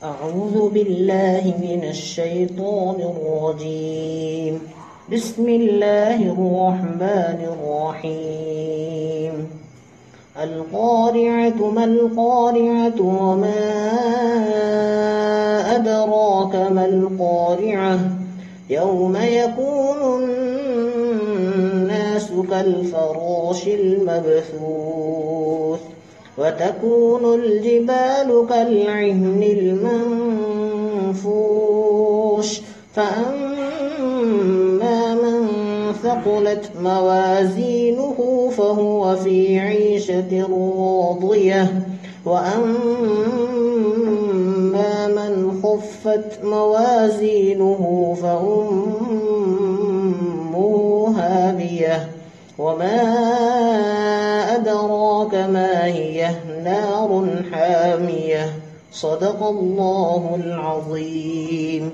أعوذ بالله من الشيطان الرجيم. بسم الله الرحمن الرحيم. القارعة ما القارعة وما أدراك ما القارعة يوم يكون الناس كالفراش المبثوث وتكون الجبال كالعهن المنفوش فأما من ثقلت موازينه فهو في عيشة راضية وأما من خفت موازينه فأمه هاوية وما أدراك ما هي نار حامية. صدق الله العظيم.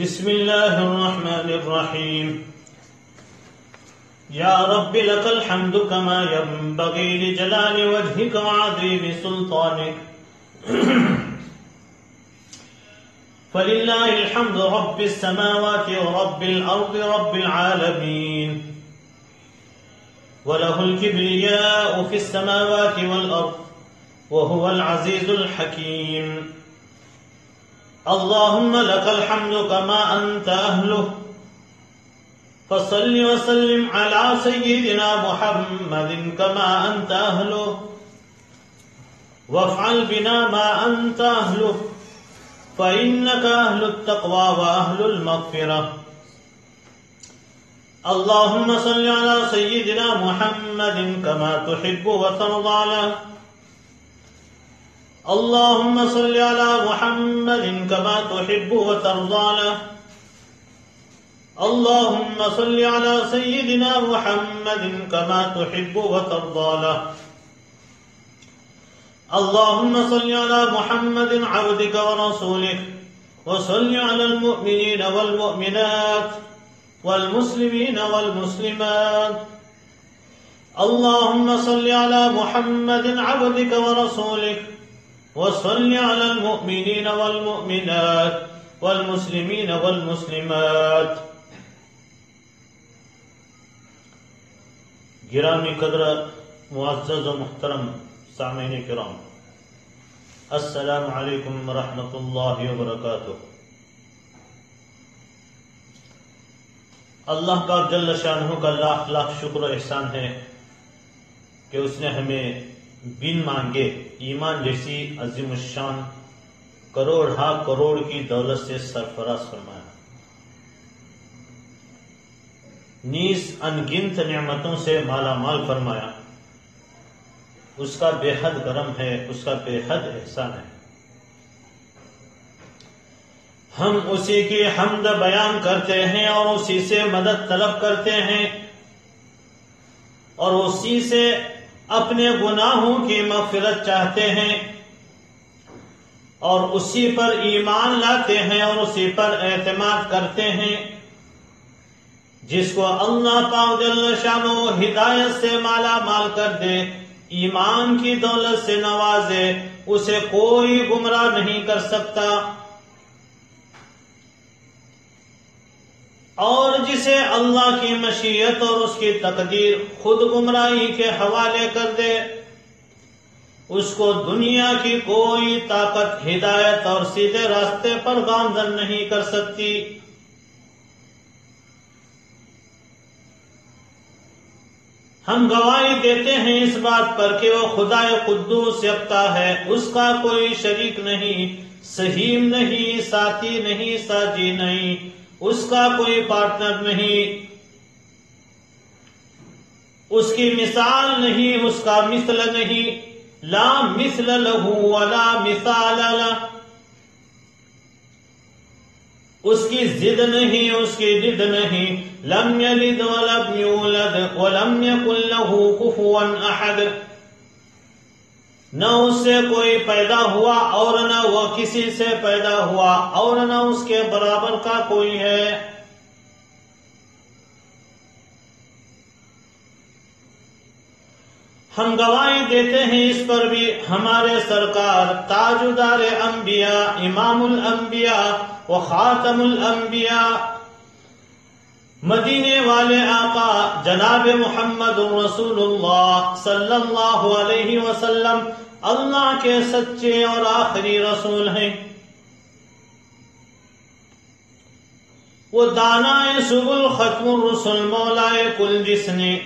بسم الله الرحمن الرحيم. يا رب لك الحمد كما ينبغي لجلال وجهك وعظيم سلطانك. فلله الحمد رب السماوات ورب الأرض رب العالمين، وله الكبرياء في السماوات والأرض وهو العزيز الحكيم. اللهم لك الحمد كما أنت أهله، فصل وسلم على سيدنا محمد كما أنت أهله، وافعل بنا ما أنت أهله، فإنك أهل التقوى وأهل المغفرة. اللهم صل على سيدنا محمد كما تحب وترضى له. اللهم صل على محمد كما تحب وترضى له. اللهم صل على سيدنا محمد كما تحب وترضى له. اللهم صل على محمد عبدك ورسولك، وصل على المؤمنين والمؤمنات والمسلمين والمسلمات. اللهم صل على محمد عبدك ورسولك، وصل على المؤمنين والمؤمنات والمسلمين والمسلمات. گرامی قدر معزز و محترم سامعین کرام، السلام علیکم ورحمۃ اللہ وبرکاتہ. اللہ پاک جل شانہ کا لاکھ لاکھ شکر و احسان ہے کہ اس نے ہمیں بن مانگے ایمان جیسی عظیم الشان کروڑ ہا کروڑ کی دولت سے سرفراز فرمایا، نیز انگنت نعمتوں سے مالا مال فرمایا. اس کا بے حد کرم ہے، اس کا بے حد احسان ہے. ہم اسی کی حمد بیان کرتے ہیں اور اسی سے مدد طلب کرتے ہیں اور اسی سے اپنے گناہوں کی مغفرت چاہتے ہیں اور اسی پر ایمان لاتے ہیں اور اسی پر اعتماد کرتے ہیں. جس کو اللہ پاک جل شانہ ہدایت سے مالا مال کر دے، ایمان کی دولت سے نوازے، اسے کوئی گمراہ نہیں کر سکتا. اور جسے اللہ کی مشیت اور اس کی تقدیر خود گمراہی کے حوالے کر دے، اس کو دنیا کی کوئی طاقت ہدایت اور سیدھے راستے پر گامزن نہیں کر سکتی. ہم گواہی دیتے ہیں اس بات پر کہ وہ خدائے قدوس یکتا ہے، اس کا کوئی شریک نہیں، سہیم نہیں، ساتھی نہیں، ساجی نہیں، اس کا کوئی پارٹنر نہیں، اس کی مثال نہیں، اس کا مثل نہیں. لا مثل له ولا مثال له. اس کی ضد نہیں، اس کی ضد نہیں. لم یلد ولم یولد ولم یکن له کفوا احد. نہ اس سے کوئی پیدا ہوا اور نہ وہ کسی سے پیدا ہوا اور نہ اس کے برابر کا کوئی ہے. ہم گواہی دیتے ہیں اس پر بھی ہمارے سرکار تاجدار انبیاء، امام الانبیاء و خاتم الانبیاء، مدینے والے آقا جناب محمد رسول اللہ صلی اللہ علیہ وسلم اللہ کے سچے اور آخری رسول ہیں. وہ دانائے سبل ختم الرسل مولائے کل جس نے،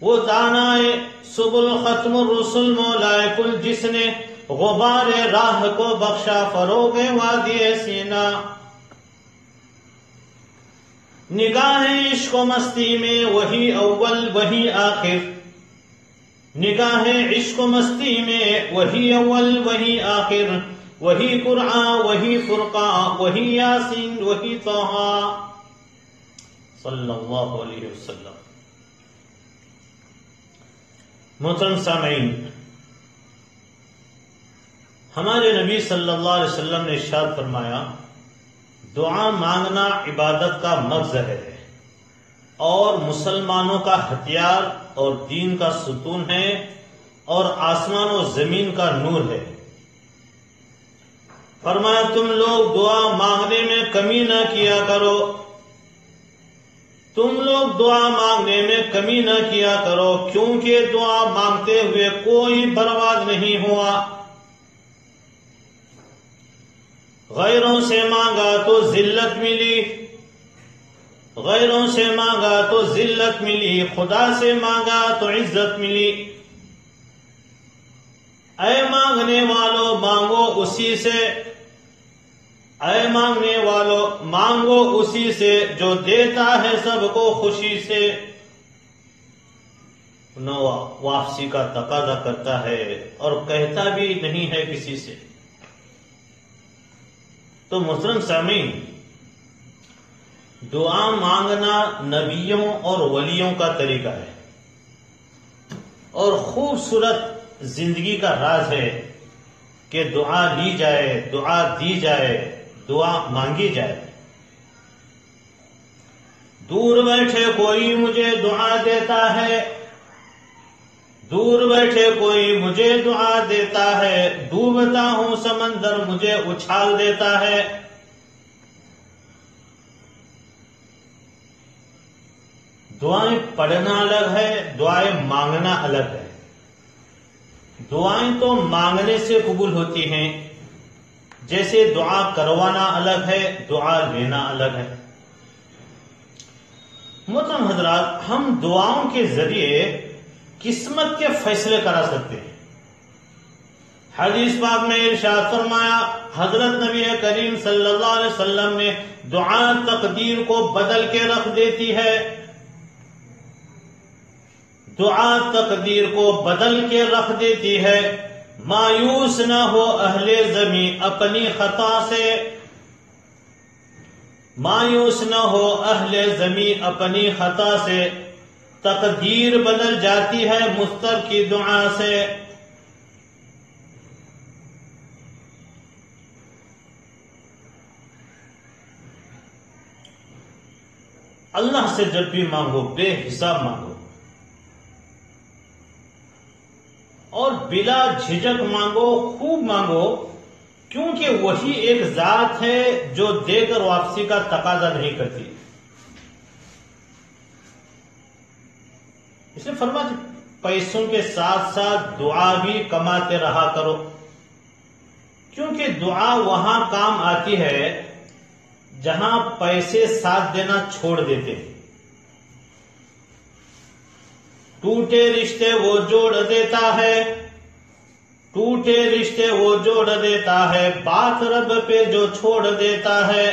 وہ دانائے سبل ختم الرسل مولائے کل جس نے غبار راہ کو بخشا فروغ وادی سینا. نگاہ عشق و مستی میں وہی اول وہی آخر، نگاہ عشق و مستی میں وہی اول وہی آخر، وہی قرآن وہی فرقان وہی یاسین وہی طہا صلی اللہ علیہ وسلم. محترم سامعین، ہمارے نبی صلی اللہ علیہ وسلم نے ارشاد فرمایا دعا مانگنا عبادت کا مغز ہے اور مسلمانوں کا ہتھیار اور دین کا ستون ہے اور آسمان و زمین کا نور ہے. فرمایا تم لوگ دعا مانگنے میں کمی نہ کیا کرو، تم لوگ دعا مانگنے میں کمی نہ کیا کرو، کیونکہ دعا مانگتے ہوئے کوئی برباد نہیں ہوا. غیروں سے مانگا تو ذلت ملی، غیروں سے مانگا تو ذلت ملی، خدا سے مانگا تو عزت ملی. اے مانگنے والوں مانگو اسی سے، اے مانگنے والوں مانگو اسی سے جو دیتا ہے سب کو خوشی سے، نہ واپسی کا تقاضا کرتا ہے اور کہتا بھی نہیں ہے کسی سے. تو محترم سامعین، دعا مانگنا نبیوں اور ولیوں کا طریقہ ہے اور خوبصورت زندگی کا راز ہے کہ دعا لی جائے، دعا دی جائے، دعا مانگی جائے. دور بیٹھے کوئی مجھے دعا دیتا ہے، دور بیٹھے کوئی مجھے دعا دیتا ہے، ڈوبتا ہوں سمندر مجھے اچھال دیتا ہے. دعائیں پڑھنا الگ ہے، دعائیں مانگنا الگ ہے. دعائیں تو مانگنے سے قبول ہوتی ہیں، جیسے دعا کروانا الگ ہے، دعا لینا الگ ہے. محترم حضرات، ہم دعاؤں کے ذریعے قسمت کے فیصلے کرا سکتے ہیں. حدیث پاک میں ارشاد فرمایا، حضرت نبی کریم صلی اللہ علیہ وسلم نے دعا تقدیر کو بدل کے رکھ دیتی ہے، دعا تقدیر کو بدل کے رکھ دیتی ہے. مایوس نہ ہو اہل زمین اپنی خطا سے، مایوس نہ ہو اہل زمین اپنی خطا سے، تقدیر بدل جاتی ہے مستر کی دعا سے. اللہ سے جب بھی مانگو بے حساب مانگو اور بلا جھجک مانگو، خوب مانگو، کیونکہ وہی ایک ذات ہے جو دے کر واپسی کا تقاضا نہیں کرتی. اس نے فرمایا پیسوں کے ساتھ ساتھ دعا بھی کماتے رہا کرو، کیونکہ دعا وہاں کام آتی ہے جہاں پیسے ساتھ دینا چھوڑ دیتے ہیں. ٹوٹے رشتے وہ جوڑ دیتا ہے، ٹوٹے رشتے وہ جوڑ دیتا ہے، بات رب پہ جو چھوڑ دیتا ہے.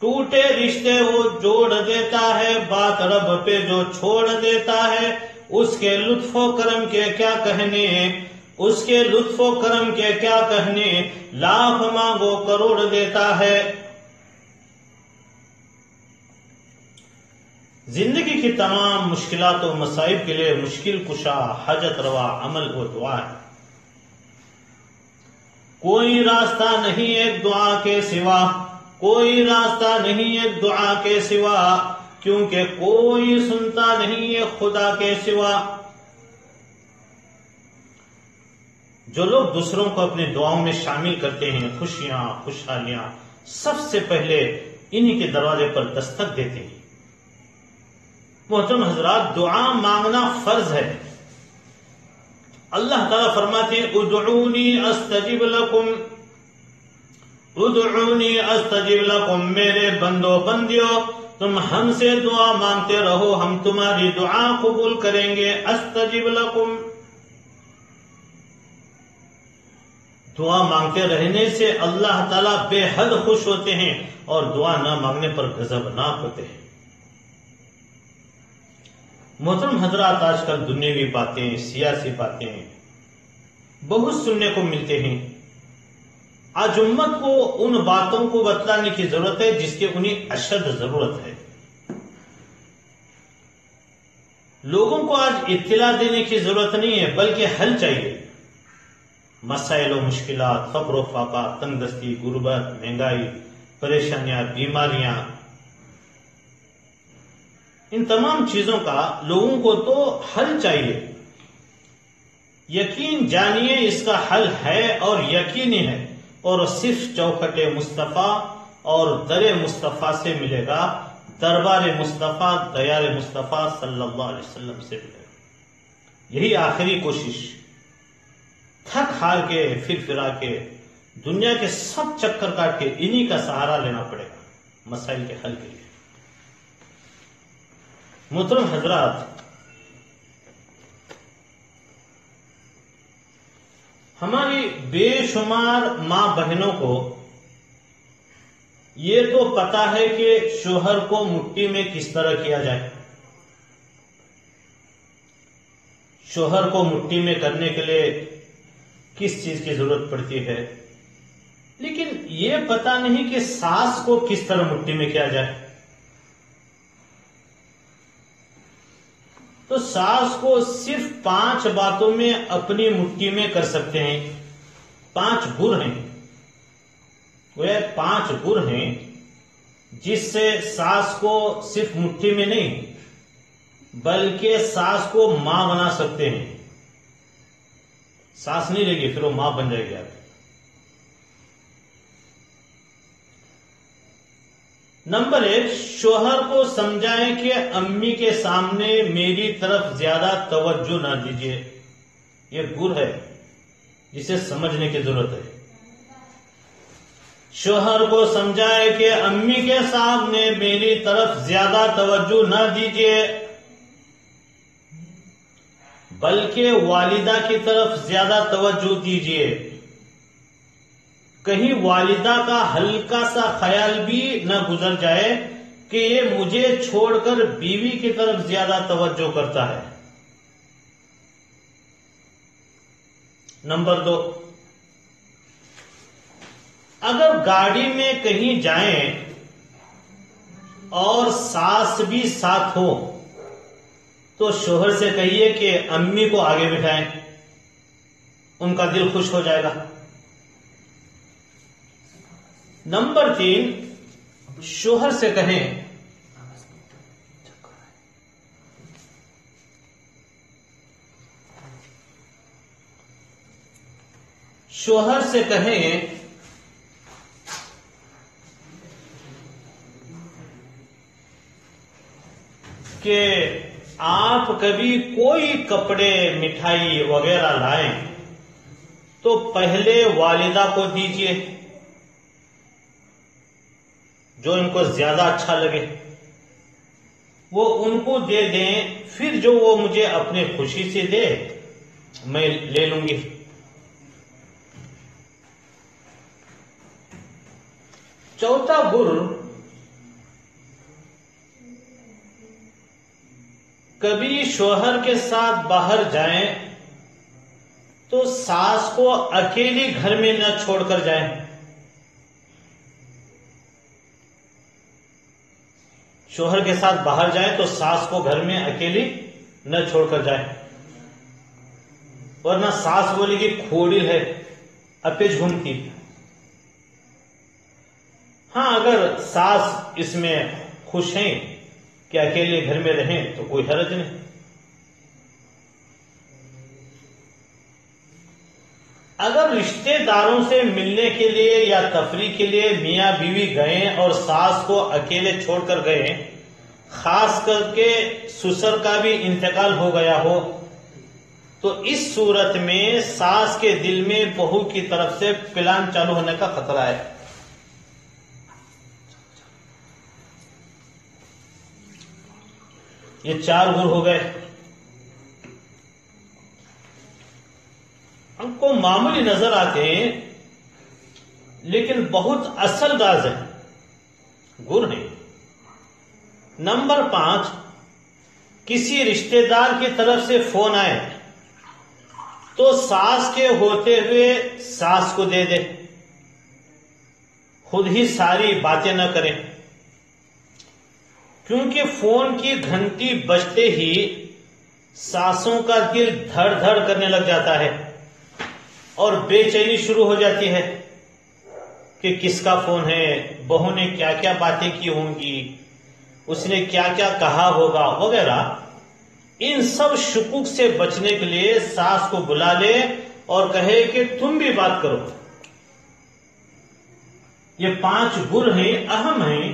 ٹوٹے رشتے وہ جوڑ دیتا ہے، بات رب پہ جو چھوڑ دیتا ہے. اس کے لطف و کرم کے کیا کہنے، اس کے لطف و کرم کے کیا کہنے، لاکھ مانگو کروڑ دیتا ہے۔ زندگی کی تمام مشکلات و مصائب کے لیے مشکل کشا، حاجت روا عمل و دعا ہے۔ کوئی راستہ نہیں ایک دعا کے سوا، کوئی راستہ نہیں ایک دعا کے سوا، کیونکہ کوئی سنتا نہیں ہے خدا کے سوا۔ جو لوگ دوسروں کو اپنی دعاؤں میں شامل کرتے ہیں، خوشیاں خوشحالیاں سب سے پہلے انہی کے دروازے پر دستک دیتے ہیں۔ محترم حضرات، دعا مانگنا فرض ہے۔ اللہ تعالیٰ فرماتے ہیں ادعونی استجب لکم، ادعونی استجب لکم، میرے بندو بندیو تم ہم سے دعا مانگتے رہو، ہم تمہاری دعا قبول کریں گے۔ استجب لکم، دعا مانگتے رہنے سے اللہ تعالیٰ بے حد خوش ہوتے ہیں اور دعا نہ مانگنے پر غضبناک ہوتے ہیں۔ محترم حضرات، آج کل دنیاوی باتیں، سیاسی باتیں بہت سننے کو ملتے ہیں۔ آج امت کو ان باتوں کو بتلانے کی ضرورت ہے جس کی انہیں اشد ضرورت ہے۔ لوگوں کو آج اطلاع دینے کی ضرورت نہیں ہے بلکہ حل چاہیے۔ مسائل و مشکلات، فقر و فاقہ، تنگ دستی، غربت، مہنگائی، پریشانیاں، بیماریاں، ان تمام چیزوں کا لوگوں کو تو حل چاہیے۔ یقین جانیے اس کا حل ہے اور یقینی ہے، اور صرف چوکھٹ مصطفیٰ اور در مصطفیٰ سے ملے گا، دربار مصطفیٰ دیار مصطفیٰ صلی اللہ علیہ وسلم سے ملے گا۔ یہی آخری کوشش، تھک ہار کے پھر پھرا کے دنیا کے سب چکر کاٹ کے انہی کا سہارا لینا پڑے گا مسائل کے حل کے لیے۔ محترم حضرات، ہماری بے شمار ماں بہنوں کو یہ تو پتا ہے کہ شوہر کو مٹھی میں کس طرح کیا جائے، شوہر کو مٹھی میں کرنے کے لیے کس چیز کی ضرورت پڑتی ہے، لیکن یہ پتا نہیں کہ ساس کو کس طرح مٹھی میں کیا جائے۔ تو ساس کو صرف 5 باتوں میں اپنی مٹھی میں کر سکتے ہیں۔ 5 گر ہیں، وہ 5 گر ہیں جس سے ساس کو صرف مٹھی میں نہیں بلکہ ساس کو ماں بنا سکتے ہیں۔ ساس نہیں لے گی، پھر وہ ماں بن جائے گی آپ۔ نمبر 1، شوہر کو سمجھائیں کہ امی کے سامنے میری طرف زیادہ توجہ نہ دیجیے۔ یہ گر ہے جسے سمجھنے کی ضرورت ہے۔ شوہر کو سمجھائے کہ امی کے سامنے میری طرف زیادہ توجہ نہ دیجیے بلکہ والدہ کی طرف زیادہ توجہ دیجیے۔ کہیں والدہ کا ہلکا سا خیال بھی نہ گزر جائے کہ یہ مجھے چھوڑ کر بیوی کی طرف زیادہ توجہ کرتا ہے۔ نمبر 2، اگر گاڑی میں کہیں جائیں اور ساس بھی ساتھ ہو تو شوہر سے کہیے کہ امی کو آگے بٹھائیں، ان کا دل خوش ہو جائے گا۔ نمبر 3، شوہر سے کہیں کہ آپ کبھی کوئی کپڑے مٹھائی وغیرہ لائیں تو پہلے والدہ کو دیجیے، جو ان کو زیادہ اچھا لگے وہ ان کو دے دیں، پھر جو وہ مجھے اپنی خوشی سے دے میں لے لوں گی۔ چوتھا گر، کبھی شوہر کے ساتھ باہر جائیں تو ساس کو اکیلی گھر میں نہ چھوڑ کر جائیں. شوہر کے ساتھ باہر جائیں تو ساس کو گھر میں اکیلی نہ چھوڑ کر جائیں، ورنہ ساس بولے گی کھوڑی ہے، اپیچ گھومتی. ہاں اگر ساس اس میں خوش ہیں کہ اکیلے گھر میں رہیں تو کوئی حرج نہیں. اگر رشتے داروں سے ملنے کے لیے یا تفریح کے لیے میاں بیوی گئے اور ساس کو اکیلے چھوڑ کر گئے، خاص کر کے سسر کا بھی انتقال ہو گیا ہو، تو اس صورت میں ساس کے دل میں بہو کی طرف سے پلان چالو ہونے کا خطرہ ہے. یہ 4 گر ہو گئے. ہم کو معمولی نظر آتے ہیں لیکن بہت اصل راز ہے، گر ہیں. نمبر 5، کسی رشتہ دار کی طرف سے فون آئے تو ساس کے ہوتے ہوئے ساس کو دے دے، خود ہی ساری باتیں نہ کریں، کیونکہ فون کی گھنٹی بجتے ہی ساسوں کا دل دھڑ دھڑ کرنے لگ جاتا ہے اور بے چینی شروع ہو جاتی ہے کہ کس کا فون ہے، بہو نے کیا کیا باتیں کی ہوں گی، اس نے کیا کیا کہا ہوگا وغیرہ. ان سب شکوک سے بچنے کے لیے ساس کو بلا لے اور کہے کہ تم بھی بات کرو. یہ 5 گر ہیں، اہم ہیں.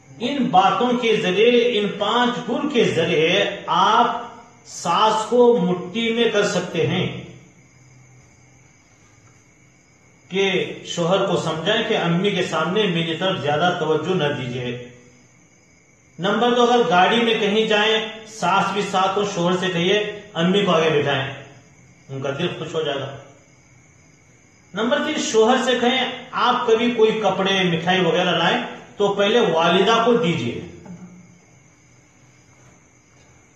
ان باتوں کے ذریعے، ان 5 گر کے ذریعے آپ ساس کو مٹھی میں کر سکتے ہیں کہ شوہر کو سمجھائیں کہ امی کے سامنے میری طرف زیادہ توجہ نہ دیجیے. نمبر 2، اگر گاڑی میں کہیں جائیں، ساس بھی ساتھ ہو، شوہر سے کہیے امی کو آگے بٹھائیں، ان کا دل خوش ہو جائے گا. نمبر 3، شوہر سے کہیں آپ کبھی کوئی کپڑے مٹھائی وغیرہ لائیں تو پہلے والدہ کو دیجیے.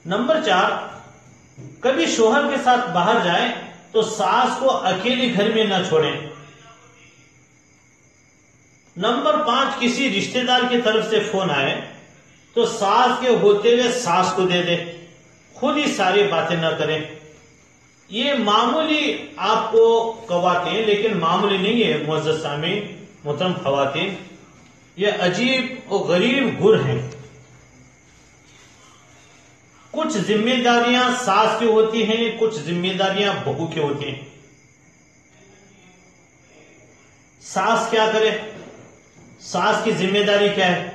نمبر 4، کبھی شوہر کے ساتھ باہر جائیں تو ساس کو اکیلی گھر میں نہ چھوڑیں. نمبر 5، کسی رشتہ دار کی طرف سے فون آئے تو ساس کے ہوتے ہوئے ساس کو دے دے، خود ہی ساری باتیں نہ کریں. یہ معمولی آپ کو خواتین، لیکن معمولی نہیں ہے معزز سامعین، محترم خواتین، یہ عجیب و غریب گر ہیں. کچھ ذمہ داریاں ساس کی ہوتی ہیں، کچھ ذمہ داریاں بہو کی ہوتی ہیں. ساس کیا کرے؟ ساس کی ذمہ داری کیا ہے؟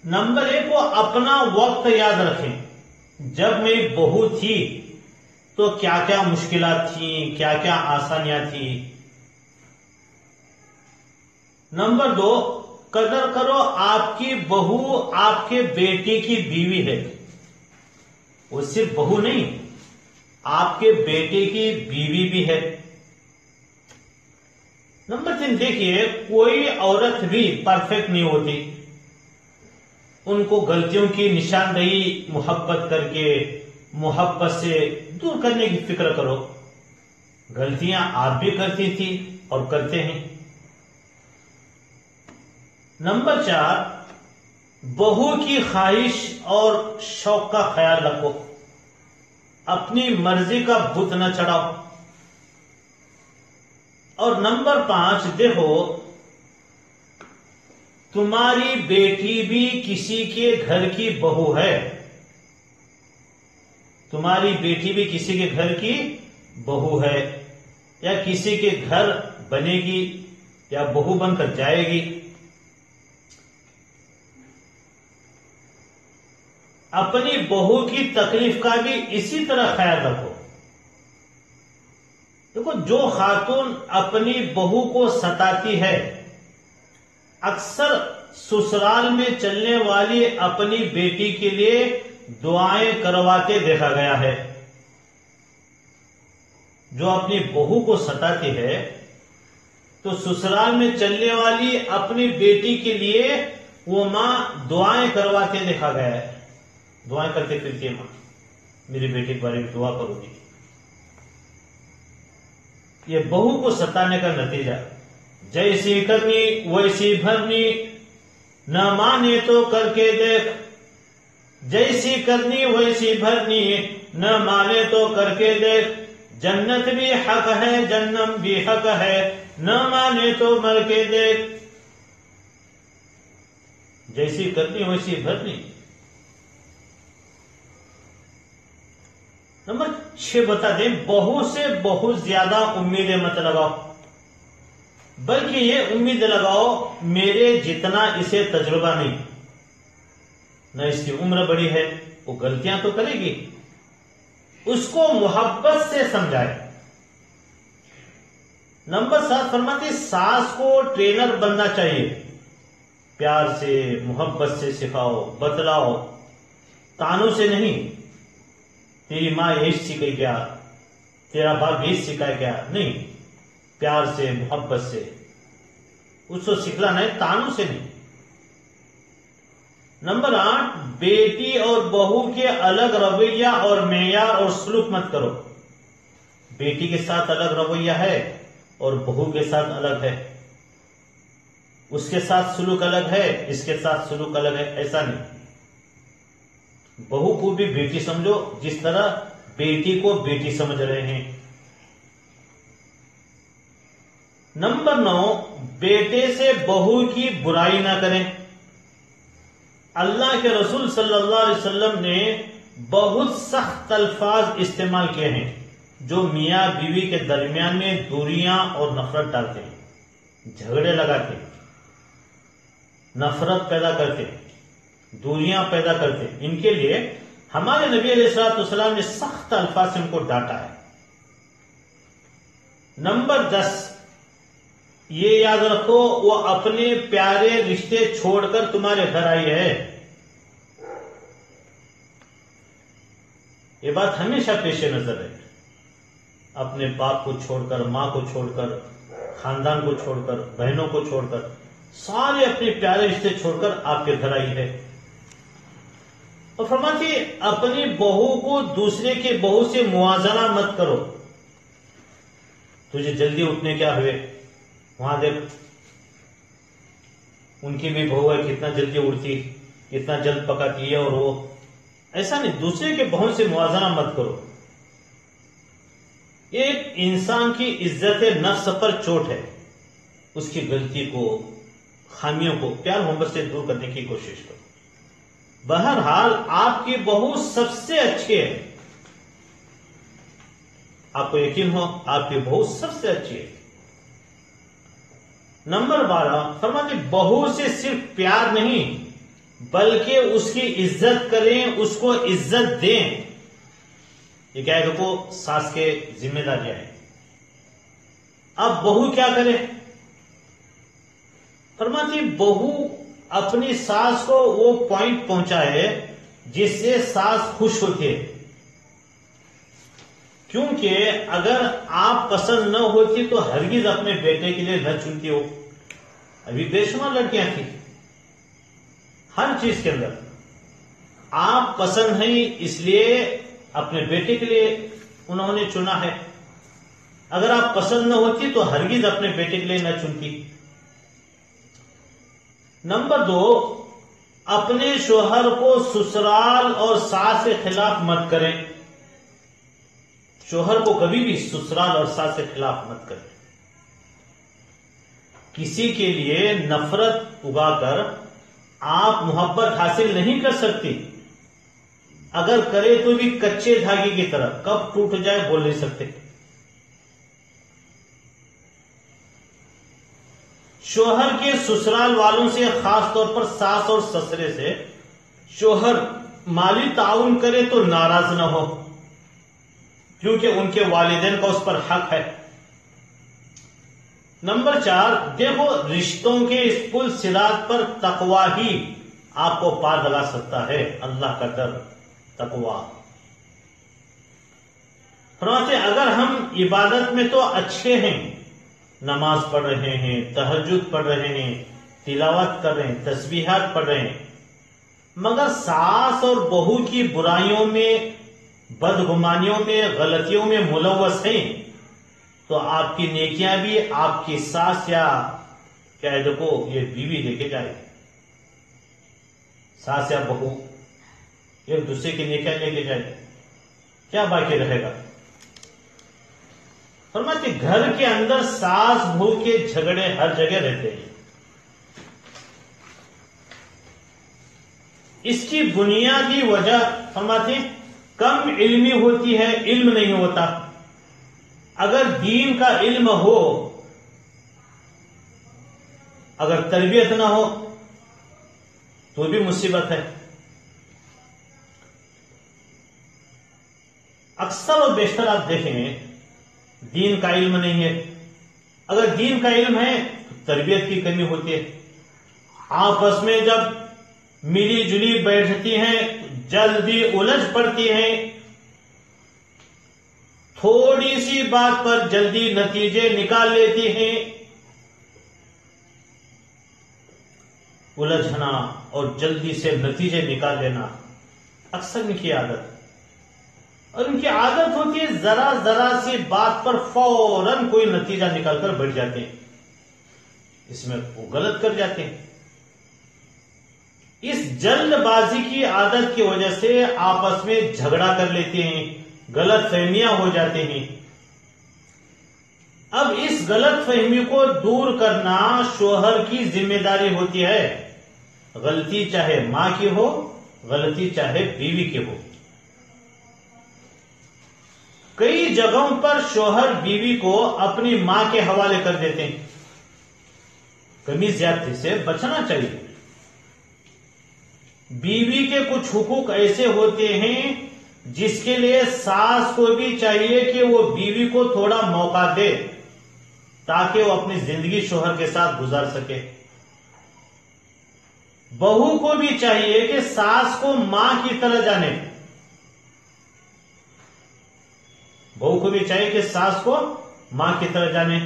نمبر 1، وہ اپنا وقت یاد رکھیں. جب میں بہو تھی تو کیا کیا مشکلات تھیں، کیا کیا آسانیاں تھیں. نمبر 2، قدر کرو آپ کی بہو آپ کے بیٹے کی بیوی ہے، وہ صرف بہو نہیں، آپ کے بیٹے کی بیوی بھی ہے. نمبر 3، دیکھیے کوئی عورت بھی پرفیکٹ نہیں ہوتی، ان کو غلطیوں کی نشاندہی محبت کر کے، محبت سے دور کرنے کی فکر کرو. غلطیاں آپ بھی کرتی تھی اور کرتے ہیں. نمبر 4، بہو کی خواہش اور شوق کا خیال رکھو، اپنی مرضی کا بت نہ چڑھاؤ. اور نمبر 5، دیکھو تمہاری بیٹی بھی کسی کے گھر کی بہو ہے، تمہاری بیٹی بھی کسی کے گھر کی بہو ہے، یا کسی کے گھر بنے گی یا بہو بن کر جائے گی. اپنی بہو کی تکلیف کا بھی اسی طرح خیال رکھو. دیکھو جو خاتون اپنی بہو کو ستاتی ہے، اکثر سسرال میں چلنے والی اپنی بیٹی کے لیے دعائیں کرواتے دیکھا گیا ہے. جو اپنی بہو کو ستاتی ہے تو سسرال میں چلنے والی اپنی بیٹی کے لیے وہ ماں دعائیں کرواتے دیکھا گیا ہے، دعائیں کرتے پھرتی ہے ماں. میری بیٹی کے بارے میں دعا کرو گی. یہ بہو کو ستانے کا نتیجہ. جیسی کرنی ویسی بھرنی، نہ مانے تو کر کے دیکھ. جیسی کرنی ویسی بھرنی، نہ مانے تو کر کے دیکھ. جنت بھی حق ہے جنم بھی حق ہے، نہ مانے تو مر کے دیکھ. جیسی کرنی ویسی بھرنی. نمبر 6 بتا دیں، بہو سے بہت زیادہ امیدیں مت لگاؤ، بلکہ یہ امید لگاؤ میرے جتنا اسے تجربہ نہیں، نہ اس کی عمر بڑی ہے، وہ غلطیاں تو کرے گی، اس کو محبت سے سمجھائے. نمبر 7 فرماتے ساس کو ٹرینر بننا چاہیے. پیار سے محبت سے سکھاؤ، بتلاؤ، تانوں سے نہیں. تیری ماں یہی سکھائی کیا، تیرا باپ یہی سکھایا کیا، نہیں. پیار سے محبت سے اس کو سکھلانا ہے، تانوں سے نہیں. نمبر 8 بیٹی اور بہو کے الگ رویہ اور معیار اور سلوک مت کرو. بیٹی کے ساتھ الگ رویہ ہے اور بہو کے ساتھ الگ ہے. اس کے ساتھ سلوک الگ ہے، اس کے ساتھ سلوک الگ ہے، ایسا نہیں. بہو کو بھی بیٹی سمجھو جس طرح بیٹی کو بیٹی سمجھ رہے ہیں. نمبر 9 بیٹے سے بہو کی برائی نہ کریں. اللہ کے رسول صلی اللہ علیہ وسلم نے بہت سخت الفاظ استعمال کیے ہیں جو میاں بیوی کے درمیان میں دوریاں اور نفرت ڈالتے ہیں، جھگڑے لگاتے ہیں، نفرت پیدا کرتے ہیں، دوریاں پیدا کرتے ہیں. ان کے لیے ہمارے نبی علیہ الصلوۃ والسلام نے سخت الفاظ سے ان کو ڈانٹا ہے. نمبر 10 یہ یاد رکھو وہ اپنے پیارے رشتے چھوڑ کر تمہارے گھر آئی ہے. یہ بات ہمیشہ پیش نظر ہے. اپنے باپ کو چھوڑ کر، ماں کو چھوڑ کر، خاندان کو چھوڑ کر، بہنوں کو چھوڑ کر، سارے اپنے پیارے رشتے چھوڑ کر آپ کے گھر آئی ہے. اور فرماتی اپنی بہو کو دوسرے کے بہو سے موازنہ مت کرو. تجھے جلدی اٹھنے کیا ہوئے، وہاں دیکھ ان کی بھی بہو ہے، کتنا جلدی اڑتی، کتنا جلد پکاتی ہے، اور وہ ایسا نہیں. دوسرے کے بہو سے موازنہ مت کرو. یہ ایک انسان کی عزت نفس پر چوٹ ہے. اس کی غلطی کو، خامیوں کو پیار محبت سے دور کرنے کی کوشش کرو. بہرحال آپ کی بہو سب سے اچھی ہے. آپ کو یقین ہو آپ کی بہو سب سے اچھی ہے. نمبر 12 فرماتے بہو سے صرف پیار نہیں بلکہ اس کی عزت کریں، اس کو عزت دیں. یہ کیا ہے دیکھو ساس کے ذمہ داریاں ہیں. اب بہو کیا کرے؟ فرماتی بہو اپنی ساس کو وہ پوائنٹ پہنچائے جس سے ساس خوش ہوتی ہے. کیونکہ اگر آپ پسند نہ ہوتی تو ہرگز اپنے بیٹے کے لیے نہ چنتی ہو. ابھی بے شمار لڑکیاں تھیں ہر چیز کے اندر. آپ پسند ہیں اس لیے اپنے بیٹے کے لیے انہوں نے چنا ہے. اگر آپ پسند نہ ہوتی تو ہرگز اپنے بیٹے کے لیے نہ چنتی. نمبر 2 اپنے شوہر کو سسرال اور ساس کے خلاف مت کریں. شوہر کو کبھی بھی سسرال اور ساس کے خلاف مت کریں. کسی کے لیے نفرت اگا کر آپ محبت حاصل نہیں کر سکتی. اگر کرے تو بھی کچے دھاگے کی طرح، کب ٹوٹ جائے بول نہیں سکتے. شوہر کے سسرال والوں سے، خاص طور پر ساس اور سسرے سے، شوہر مالی تعاون کرے تو ناراض نہ ہو، کیونکہ ان کے والدین کا اس پر حق ہے. نمبر 4 دیکھو رشتوں کے اس پل صراط پر تقوی ہی آپ کو پار لگا سکتا ہے. اللہ کا ڈر، تقوی. فرماتے اگر ہم عبادت میں تو اچھے ہیں، نماز پڑھ رہے ہیں، تہجد پڑھ رہے ہیں، تلاوت کر رہے ہیں، تسبیحات پڑھ رہے ہیں، مگر ساس اور بہو کی برائیوں میں بدگمانیوں میں، غلطیوں میں ملوث ہیں، تو آپ کی نیکیاں بھی آپ کی ساس یا کیا دیکھو یہ بیوی لے کے جائے، ساس یا بہو ایک دوسرے کی نیکیاں لے کے جائے، کیا باقی رہے گا؟ فرماتے گھر کے اندر ساس بہو کے جھگڑے ہر جگہ رہتے ہیں. اس کی بنیادی وجہ فرماتے کم علمی ہوتی ہے، علم نہیں ہوتا. اگر دین کا علم ہو، اگر تربیت نہ ہو تو بھی مصیبت ہے. اکثر و بیشتر آپ دیکھیں دین کا علم نہیں ہے. اگر دین کا علم ہے تو تربیت کی کمی ہوتی ہے. آپس میں جب ملی جلی بیٹھتی ہیں جلدی الجھ پڑتی ہیں، تھوڑی سی بات پر جلدی نتیجے نکال لیتی ہیں. الجھنا اور جلدی سے نتیجے نکال لینا اکثر ان کی عادت، اور ان کی عادت ہوتی ہے ذرا ذرا سی بات پر فوراً کوئی نتیجہ نکال کر بیٹھ جاتے ہیں. اس میں وہ غلط کر جاتے ہیں. اس جلد بازی کی عادت کی وجہ سے آپس میں جھگڑا کر لیتے ہیں، غلط فہمیاں ہو جاتے ہیں. اب اس غلط فہمی کو دور کرنا شوہر کی ذمہ داری ہوتی ہے. غلطی چاہے ماں کی ہو، غلطی چاہے بیوی کی ہو. کئی جگہوں پر شوہر بیوی کو اپنی ماں کے حوالے کر دیتے ہیں. کمی زیادتی سے بچنا چاہیے. بیوی کے کچھ حقوق ایسے ہوتے ہیں جس کے لیے ساس کو بھی چاہیے کہ وہ بیوی کو تھوڑا موقع دے تاکہ وہ اپنی زندگی شوہر کے ساتھ گزار سکے. بہو کو بھی چاہیے کہ ساس کو ماں کی طرح جانے. بہو کو بھی چاہیے کہ ساس کو ماں کی طرح جانے.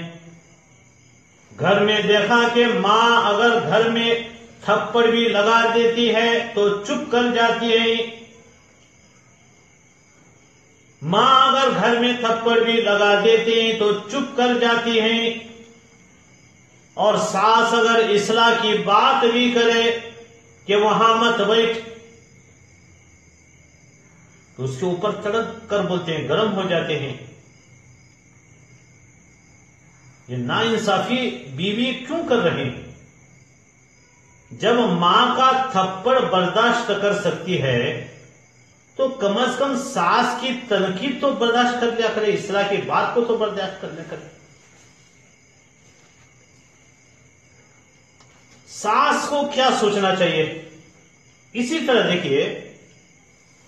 گھر میں دیکھا کہ ماں اگر گھر میں تھپڑ بھی لگا دیتی ہے تو چپ کر جاتی ہے. ماں اگر گھر میں تھپڑ بھی لگا دیتی ہیں تو چپ کر جاتی ہیں. اور ساس اگر اصلاح کی بات بھی کرے کہ وہاں مت بیٹھ تو اس کے اوپر تڑپ کر بولتے ہیں، گرم ہو جاتے ہیں. یہ ناانصافی بیوی کیوں کر رہی ہے؟ جب ماں کا تھپڑ برداشت کر سکتی ہے تو کم از کم ساس کی تنقید تو برداشت کر لیا کرے، اصلاح کی بات کو تو برداشت کر لیا کرے. ساس کو کیا سوچنا چاہیے؟ اسی طرح دیکھیے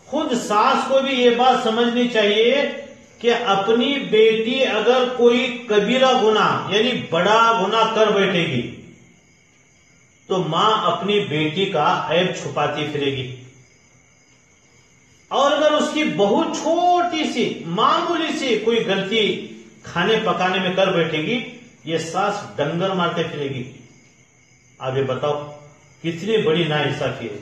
خود ساس کو بھی یہ بات سمجھنی چاہیے کہ اپنی بیٹی اگر کوئی کبیرہ گناہ یعنی بڑا گناہ کر بیٹھے گی تو ماں اپنی بیٹی کا عیب چھپاتی پھرے گی. اور اگر اس کی بہت چھوٹی سی معمولی سی کوئی غلطی کھانے پکانے میں کر بیٹھے گی، یہ ساس ڈنگر مارتے پھرے گی. آپ یہ بتاؤ کتنی بڑی ناانصافی ہے.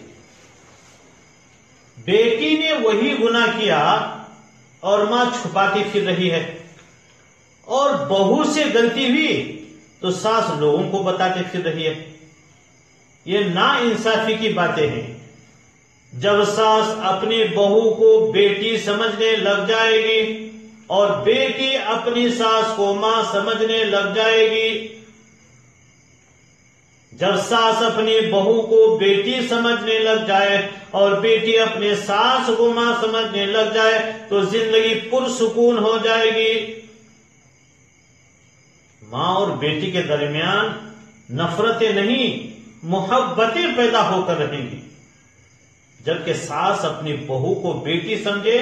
بیٹی نے وہی گناہ کیا اور ماں چھپاتی پھر رہی ہے، اور بہو سے غلطی ہوئی تو ساس لوگوں کو بتاتے پھر رہی ہے. یہ ناانصافی کی باتیں ہیں. جب ساس اپنی بہو کو بیٹی سمجھنے لگ جائے گی اور بیٹی اپنی ساس کو ماں سمجھنے لگ جائے گی، جب ساس اپنی بہو کو بیٹی سمجھنے لگ جائے اور بیٹی اپنے ساس کو ماں سمجھنے لگ جائے تو زندگی پرسکون ہو جائے گی. ماں اور بیٹی کے درمیان نفرتیں نہیں محبتیں پیدا ہو کر رہیں گی. جبکہ ساس اپنی بہو کو بیٹی سمجھے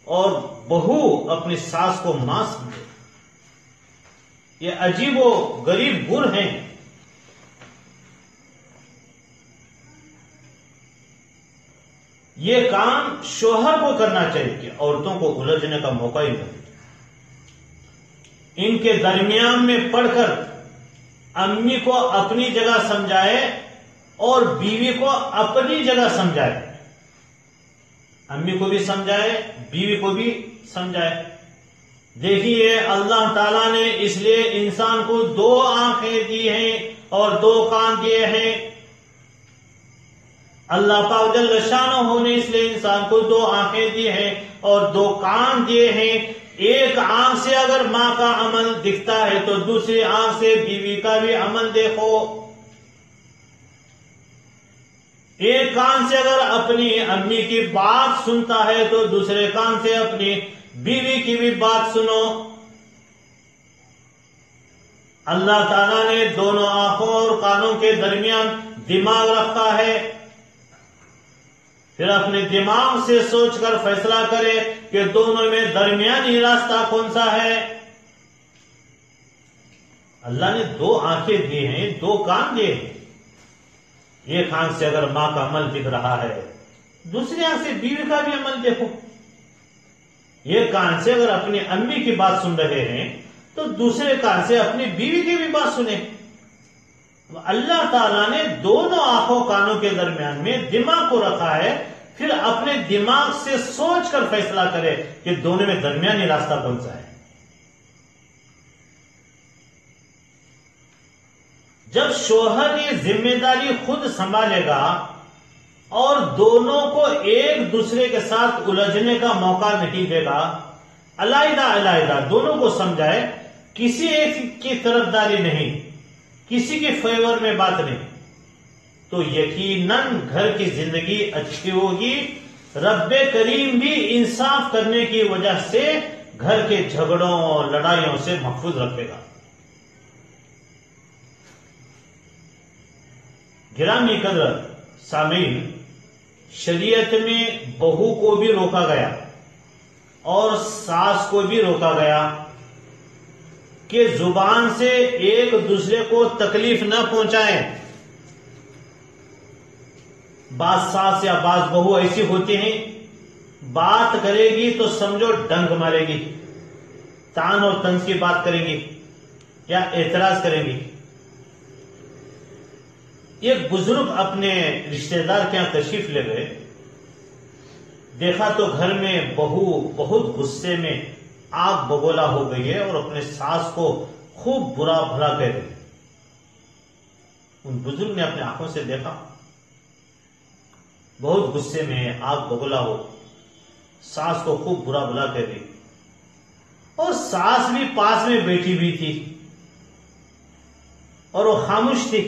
اور بہو اپنی ساس کو ماں سمجھے. یہ عجیب و غریب گن ہیں. یہ کام شوہر کو کرنا چاہیے کہ عورتوں کو الجھنے کا موقع ہی نہیں. ان کے درمیان میں پڑھ کر امی کو اپنی جگہ سمجھائے اور بیوی کو اپنی جگہ سمجھائے. امی کو بھی سمجھائے، بیوی کو بھی سمجھائے۔ دیکھیے اللہ تعالیٰ نے اس لیے انسان کو 2 آنکھیں دی ہیں اور 2 کان دیے ہیں۔ اللہ پاک جل شانہ نے اس لیے انسان کو 2 آنکھیں دی ہیں اور 2 کان دیے ہیں۔ ایک آنکھ سے اگر ماں کا عمل دکھتا ہے تو دوسری آنکھ سے بیوی کا بھی عمل دیکھو۔ ایک کان سے اگر اپنی امی کی بات سنتا ہے تو دوسرے کان سے اپنی بیوی کی بھی بات سنو۔ اللہ تعالیٰ نے دونوں آنکھوں اور کانوں کے درمیان دماغ رکھا ہے، پھر اپنے دماغ سے سوچ کر فیصلہ کرے کہ دونوں میں درمیانی راستہ کون سا ہے۔ اللہ نے 2 آنکھیں دی ہیں، 2 کان دیے ہیں۔ ایک آنکھ سے اگر ماں کا عمل دکھ رہا ہے، دوسری آنکھ سے بیوی کا بھی عمل دیکھو۔ ایک کان سے اگر اپنی امی کی بات سن رہے ہیں تو دوسرے کان سے اپنی بیوی کی بھی بات سنیں۔ اللہ تعالیٰ نے دونوں آنکھوں کانوں کے درمیان میں دماغ کو رکھا ہے، پھر اپنے دماغ سے سوچ کر فیصلہ کرے کہ دونوں میں درمیانی راستہ کون سا ہے۔ جب شوہر یہ ذمہ داری خود سنبھالے گا اور دونوں کو ایک دوسرے کے ساتھ الجھنے کا موقع نہیں دے گا، علیحدہ علیحدہ دونوں کو سمجھائے، کسی ایک کی طرفداری نہیں، کسی کے فیور میں بات نہیں، تو یقیناً گھر کی زندگی اچھی ہوگی۔ رب کریم بھی انصاف کرنے کی وجہ سے گھر کے جھگڑوں اور لڑائیوں سے محفوظ رکھے گا۔ گرامی قدر سامعین، شریعت میں بہو کو بھی روکا گیا اور ساس کو بھی روکا گیا کہ زبان سے ایک دوسرے کو تکلیف نہ پہنچائیں۔ بعض ساس یا بعض بہو ایسی ہوتی ہیں، بات کرے گی تو سمجھو ڈنگ مارے گی، تان اور طنز کی بات کریں گی یا اعتراض کریں گی۔ ایک بزرگ اپنے رشتہ دار کے یہاں تشریف لے گئے، دیکھا تو گھر میں بہو بہت غصے میں آگ بگولا ہو گئی ہے اور اپنے ساس کو خوب برا بھلا کہہ رہی۔ ان بزرگ نے اپنے آنکھوں سے دیکھا، بہت غصے میں آگ بگولا ہو، ساس کو خوب برا بھلا کہہ رہی، اور ساس بھی پاس میں بیٹھی ہوئی تھی اور وہ خاموش تھی۔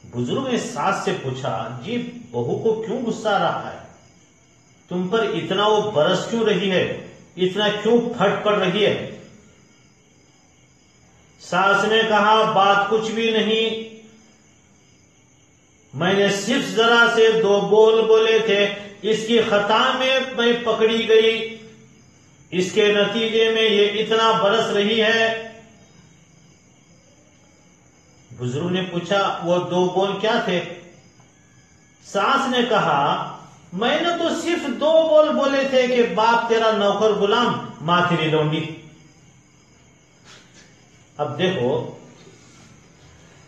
بزرگ نے ساس سے پوچھا، جی بہو کو کیوں غصہ آ رہا ہے؟ تم پر اتنا وہ برس کیوں رہی ہے؟ اتنا کیوں پھٹ پڑ رہی ہے؟ ساس نے کہا، بات کچھ بھی نہیں، میں نے صرف ذرا سے 2 بول بولے تھے، اس کی خطا میں پکڑی گئی، اس کے نتیجے میں یہ اتنا برس رہی ہے۔ بزرگ نے پوچھا، وہ 2 بول کیا تھے؟ ساس نے کہا، میں نے تو صرف 2 بول بولے تھے کہ باپ تیرا نوکر غلام، ماں تیری لونڈی۔ اب دیکھو،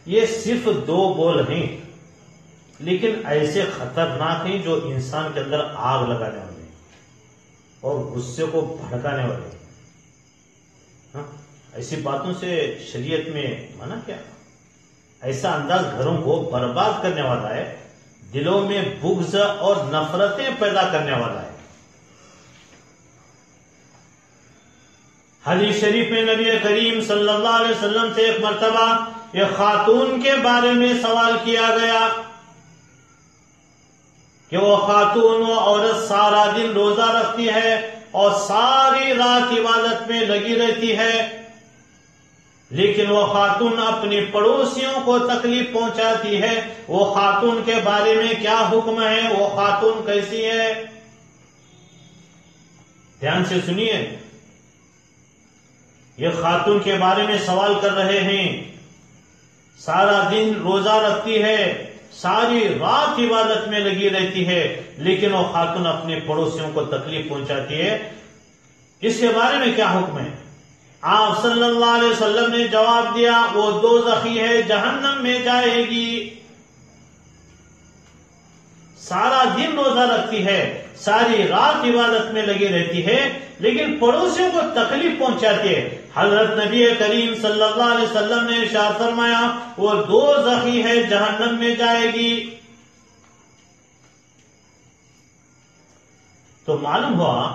یہ صرف 2 بول ہیں، لیکن ایسے خطرناک ہیں جو انسان کے اندر آگ لگانے والے ہیں اور غصے کو بھڑکانے والے ہیں۔ ایسی باتوں سے شریعت میں منع کیا؟ ایسا انداز گھروں کو برباد کرنے والا ہے، دلوں میں بغض اور نفرتیں پیدا کرنے والا ہے۔ حدیث شریف میں نبی کریم صلی اللہ علیہ وسلم سے ایک مرتبہ ایک خاتون کے بارے میں سوال کیا گیا کہ وہ خاتون، وہ عورت سارا دن روزہ رکھتی ہے اور ساری رات عبادت میں لگی رہتی ہے، لیکن وہ خاتون اپنی پڑوسیوں کو تکلیف پہنچاتی ہے، وہ خاتون کے بارے میں کیا حکم ہے؟ وہ خاتون کیسی ہے؟ دھیان سے سنیے، یہ خاتون کے بارے میں سوال کر رہے ہیں، سارا دن روزہ رکھتی ہے، ساری رات عبادت میں لگی رہتی ہے، لیکن وہ خاتون اپنے پڑوسیوں کو تکلیف پہنچاتی ہے، اس کے بارے میں کیا حکم ہے؟ آپ صلی اللہ علیہ وسلم نے جواب دیا، وہ دوزخی ہے، جہنم میں جائے گی۔ سارا دن روزہ رکھتی ہے، ساری رات عبادت میں لگی رہتی ہے، لیکن پڑوسیوں کو تکلیف پہنچاتی ہے۔ حضرت نبی کریم صلی اللہ علیہ وسلم نے ارشاد فرمایا وہ دوزخی ہے، جہنم میں جائے گی۔ تو معلوم ہوا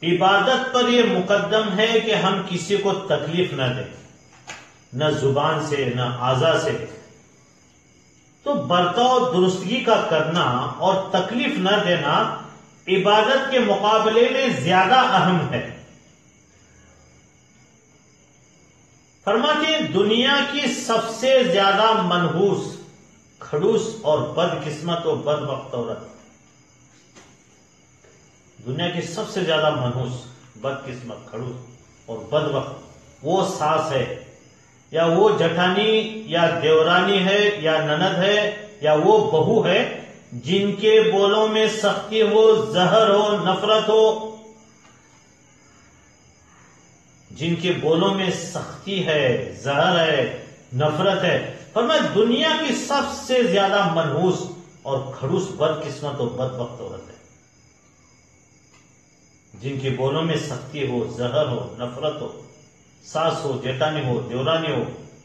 عبادت پر یہ مقدم ہے کہ ہم کسی کو تکلیف نہ دیں، نہ زبان سے نہ اعضاء سے۔ تو برتاؤ درستگی کا کرنا اور تکلیف نہ دینا عبادت کے مقابلے میں زیادہ اہم ہے۔ فرماتے ہیں دنیا کی سب سے زیادہ منحوس، کھڑوس اور بد قسمت و بد وقت عورت، دنیا کی سب سے زیادہ منحوس، بد قسمت، کھڑوس اور بد وقت وہ ساس ہے، یا وہ جٹھانی یا دیورانی ہے یا نند ہے یا وہ بہو ہے جن کے بولوں میں سختی ہو، زہر ہو، نفرت ہو، جن کے بولوں میں سختی ہے، زہر ہے، نفرت ہے۔ فرمایا دنیا کی سب سے زیادہ منحوس اور کھڑوس بد قسمت اور بد وقت عورت ہے، جن کے بولوں میں سختی ہو، زہر ہو، نفرت ہو، ساس ہو، جیٹانی ہو، دیورانی ہو،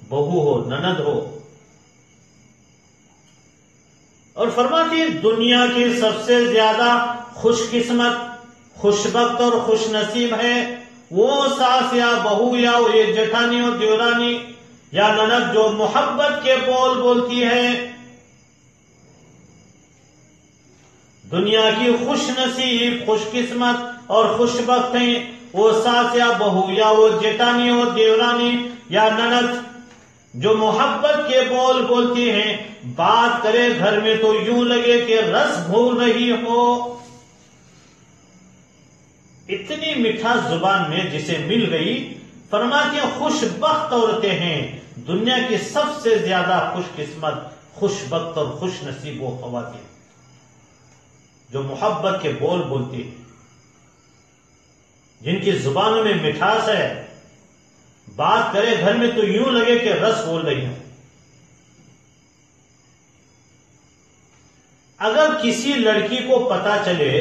بہو ہو، نند ہو۔ اور فرماتی ہے دنیا کی سب سے زیادہ خوش قسمت، خوشبخت اور خوش نصیب ہے وہ ساس یا بہو یا یہ جیٹھانی اور دیورانی یا نند جو محبت کے بول بولتی ہے۔ دنیا کی خوش نصیب، خوش قسمت اور خوش بخت ہیں وہ ساس یا بہو یا وہ جیٹانی اور دیورانی یا نند جو محبت کے بول بولتی ہیں، بات کرے گھر میں تو یوں لگے کہ رس گھول رہی ہو۔ اتنی مٹھاس زبان میں جسے مل گئی، فرماتی ہیں خوش بخت عورتیں ہیں، دنیا کی سب سے زیادہ خوش قسمت، خوش بخت اور خوش نصیب وہ خواتین جو محبت کے بول بولتی ہیں، جن کی زبانوں میں مٹھاس ہے، بات کرے گھر میں تو یوں لگے کہ رس بول رہی ہوں۔ اگر کسی لڑکی کو پتا چلے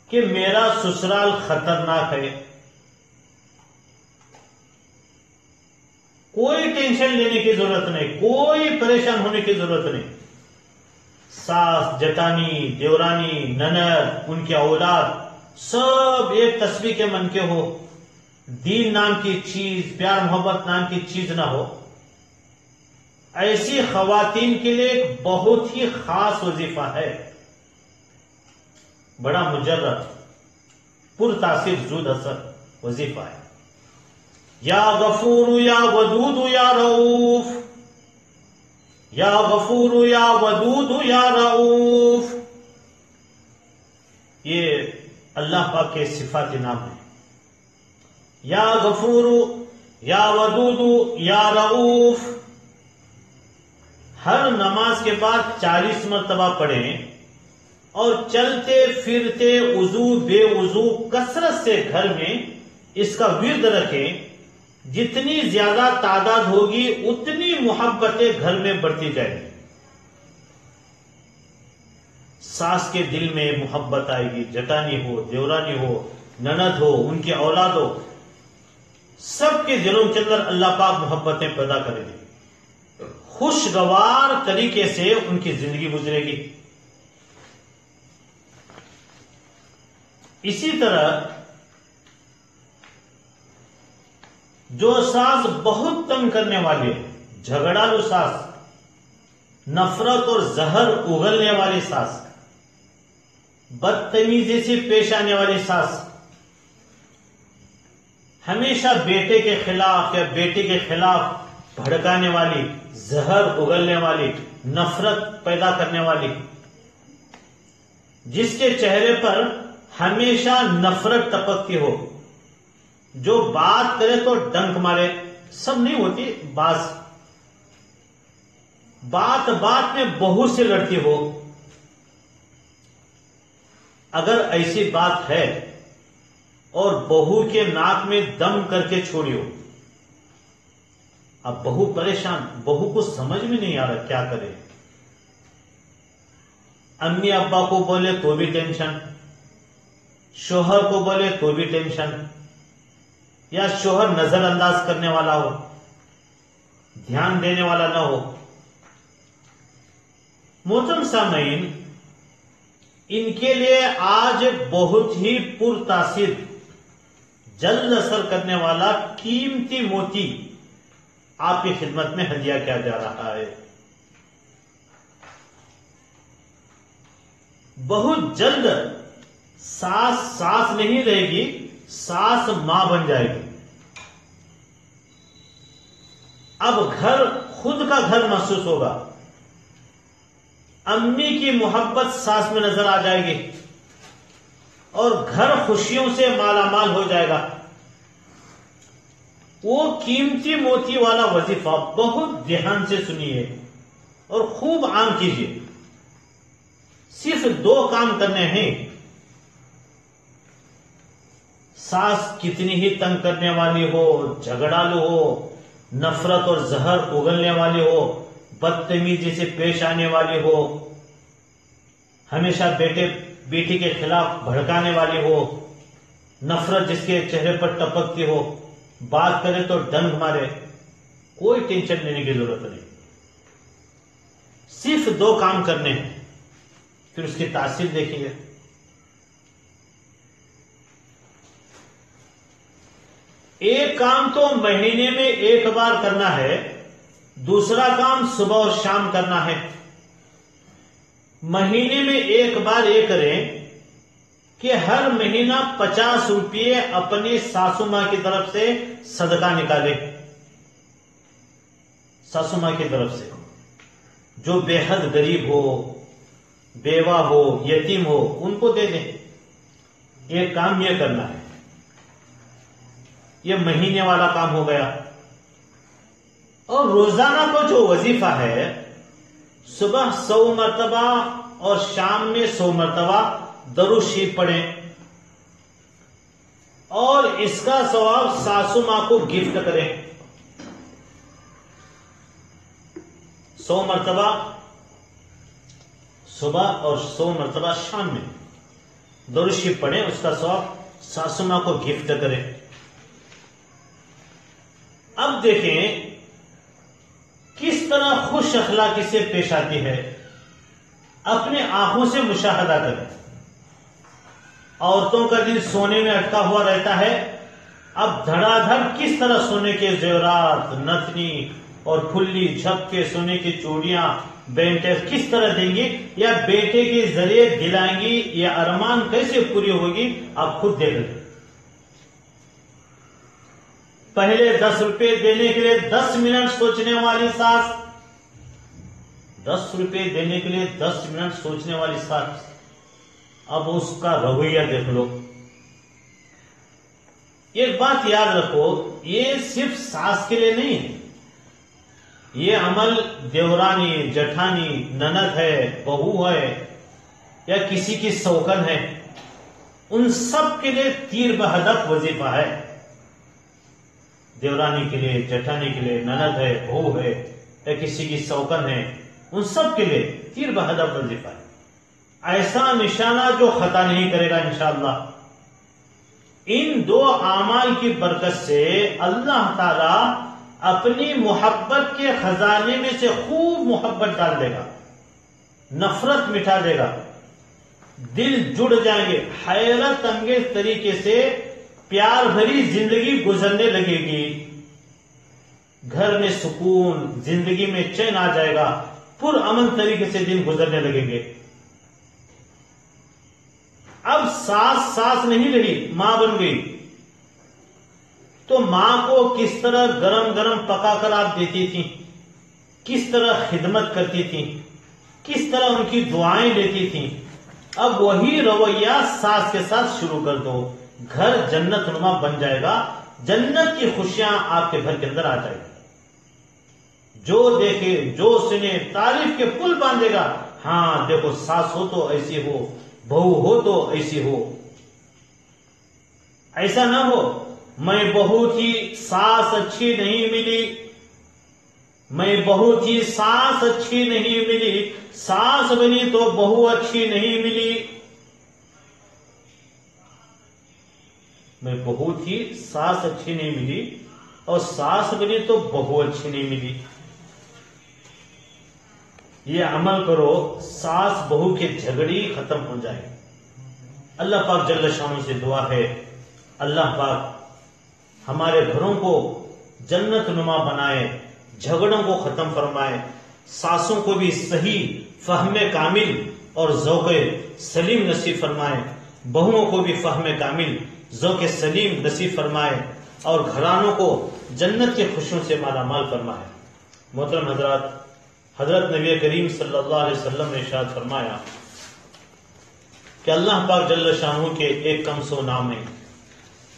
کہ میرا سسرال خطرناک ہے، کوئی ٹینشن لینے کی ضرورت نہیں، کوئی پریشان ہونے کی ضرورت نہیں۔ ساس، جٹانی، دیورانی، نند، ان کی اولاد سب ایک تسبیح کے من کے ہو، دین نام کی چیز، پیار محبت نام کی چیز نہ ہو، ایسی خواتین کے لیے ایک بہت ہی خاص وظیفہ ہے، بڑا مجرد، پر تاثیر زود اثر وظیفہ ہے۔ یا غفور یا ودود یا رؤوف، یا غفور یا ودود یا رؤوف، یہ اللہ پاک کے صفات نام ہے۔ یا غفور یا ودود یا رؤوف، ہر نماز کے بعد 40 مرتبہ پڑھیں اور چلتے پھرتے وضو بے وضو کثرت سے گھر میں اس کا ورد رکھیں، جتنی زیادہ تعداد ہوگی اتنی محبتیں گھر میں بڑھتی جائیں گی۔ ساس کے دل میں محبت آئے گی، جٹانی ہو، دیورانی ہو، نند ہو، ان کی اولاد ہو، سب کے دلوں کے اندر اللہ پاک محبتیں پیدا کرے گی، خوشگوار طریقے سے ان کی زندگی گزرے گی۔ اسی طرح جو ساس بہت تنگ کرنے والے، جھگڑالو ساس، نفرت اور زہر اگلنے والی ساس، بدتمیزی سے پیش آنے والی ساس، ہمیشہ بیٹے کے خلاف یا بیٹی کے خلاف بھڑکانے والی، زہر اگلنے والی، نفرت پیدا کرنے والی، جس کے چہرے پر ہمیشہ نفرت ٹپکتی ہو، جو بات کرے تو ڈنک مارے، سب نہیں ہوتی، بات میں بہو سے لڑتی ہو، اگر ایسی بات ہے اور بہو کے ناک میں دم کر کے چھوڑی ہو، اب بہو پریشان، بہو کو سمجھ میں نہیں آ رہا کیا کرے، امی ابا کو بولے تو بھی ٹینشن، شوہر کو بولے تو بھی ٹینشن، یا شوہر نظر انداز کرنے والا ہو، دھیان دینے والا نہ ہو۔ محترم سامعین، ان کے لیے آج بہت ہی پر تاثیر جلد اثر کرنے والا قیمتی موتی آپ کی خدمت میں ہدیہ کیا جا رہا ہے۔ بہت جلد ساس نہیں رہے گی، ساس ماں بن جائے گی۔ اب گھر خود کا گھر محسوس ہوگا، امی کی محبت ساس میں نظر آ جائے گی اور گھر خوشیوں سے مالا مال ہو جائے گا۔ وہ قیمتی موتی والا وظیفہ بہت دھیان سے سنیے اور خوب عام کیجیے۔ صرف 2 کام کرنے ہیں۔ ساس کتنی ہی تنگ کرنے والی ہو، جھگڑالو ہو، نفرت اور زہر اگلنے والی ہو، بدتمیزی سے پیش آنے والی ہو، ہمیشہ بیٹی کے خلاف بھڑکانے والی ہو، نفرت جس کے چہرے پر ٹپکتی ہو، بات کرے تو ڈنگ مارے، کوئی ٹینشن لینے کی ضرورت نہیں۔ صرف 2 کام کرنے ہیں، پھر اس کی تاثیر دیکھیں گے۔ ایک کام تو مہینے میں 1 بار کرنا ہے، دوسرا کام صبح اور شام کرنا ہے۔ مہینے میں 1 بار یہ کریں کہ ہر مہینہ 50 روپے اپنی ساسو ماں کی طرف سے صدقہ نکالے۔ ساسو ماں کی طرف سے جو بے حد غریب ہو، بیوہ ہو، یتیم ہو، ان کو دے دیں۔ ایک کام یہ کرنا ہے، یہ مہینے والا کام ہو گیا۔ اور روزانہ کو جو وظیفہ ہے، صبح 100 مرتبہ اور شام میں 100 مرتبہ درود شریف پڑھیں اور اس کا ثواب ساسو ماں کو گفٹ کریں۔ 100 مرتبہ صبح اور 100 مرتبہ شام میں درود شریف پڑھیں، اس کا ثواب ساسو ماں کو گفٹ کریں۔ اب دیکھیں کس طرح خوش اخلاقی سے پیش آتی ہے، اپنے آنکھوں سے مشاہدہ کریں۔ عورتوں کا دل سونے میں اٹکا ہوا رہتا ہے، اب دھڑا دھڑ کس طرح سونے کے زیورات، نتنی اور پھلی جھپ کے سونے کی چوڑیاں، بینٹیز کس طرح دیں گی یا بیٹے کے ذریعے دلائیں گی، یہ ارمان کیسے پوری ہوگی، آپ خود دیکھ لیں۔ پہلے 10 روپے دینے کے لیے 10 منٹ سوچنے والی ساس، 10 روپے دینے کے لیے 10 منٹ سوچنے والی ساس، اب اس کا رویہ دیکھ لو۔ ایک بات یاد رکھو، یہ صرف ساس کے لیے نہیں ہے، یہ عمل دیورانی، جٹھانی، نند ہے، بہو ہے یا کسی کی سوکن ہے، ان سب کے لیے تیر بہدف وظیفہ ہے۔ دیورانی کے لیے، جٹھانی کے لیے، نند ہے، بہو ہے یا کسی کی سوکن ہے، ان سب کے لیے تیر بہدف وظیفہ ہے۔ ایسا نشانہ جو خطا نہیں کرے گا انشاءاللہ۔ ان 2 اعمال کی برکت سے اللہ تعالی اپنی محبت کے خزانے میں سے خوب محبت ڈال دے گا، نفرت مٹا دے گا، دل جڑ جائیں گے، حیرت انگیز طریقے سے پیار بھری زندگی گزرنے لگے گی، گھر میں سکون، زندگی میں چین آ جائے گا، پرامن طریقے سے دن گزرنے لگیں گے۔ اب ساس نہیں رہی، ماں بن گئی، تو ماں کو کس طرح گرم گرم پکا کر آپ دیتی تھی، کس طرح خدمت کرتی تھی، کس طرح ان کی دعائیں لیتی تھی، اب وہی رویہ ساس کے ساتھ شروع کر دو، گھر جنت نما بن جائے گا، جنت کی خوشیاں آپ کے گھر کے اندر آ جائے گی۔ جو دیکھے، جو سنے، تعریف کے پل باندھے گا، ہاں دیکھو ساس ہو تو ایسی ہو، بہو ہو تو ایسی ہو۔ ایسا نہ ہو میں بہو تھی، ساس اچھی نہیں ملی، میں بہو کی ساس اچھی نہیں ملی، ساس بنی تو بہو اچھی نہیں ملی۔ میں بہو تھی، ساس اچھی نہیں ملی، اور ساس بنی تو بہو اچھی نہیں ملی۔ یہ عمل کرو، ساس بہو کے جھگڑی ختم ہو جائے۔ اللہ پاک جل شانہ سے دعا ہے، اللہ پاک ہمارے گھروں کو جنت نما بنائے، جھگڑوں کو ختم فرمائے، ساسوں کو بھی صحیح فہم کامل اور ذوق سلیم نصیب فرمائے، بہوؤں کو بھی فہم کامل ذوق سلیم نصیب فرمائے، اور گھرانوں کو جنت کے خوشیوں سے مالا مال فرمائے۔ محترم حضرات، حضرت نبی کریم صلی اللہ علیہ وسلم نے ارشاد فرمایا کہ اللہ پاک جل شانہ کے ایک کم سو نام ہیں،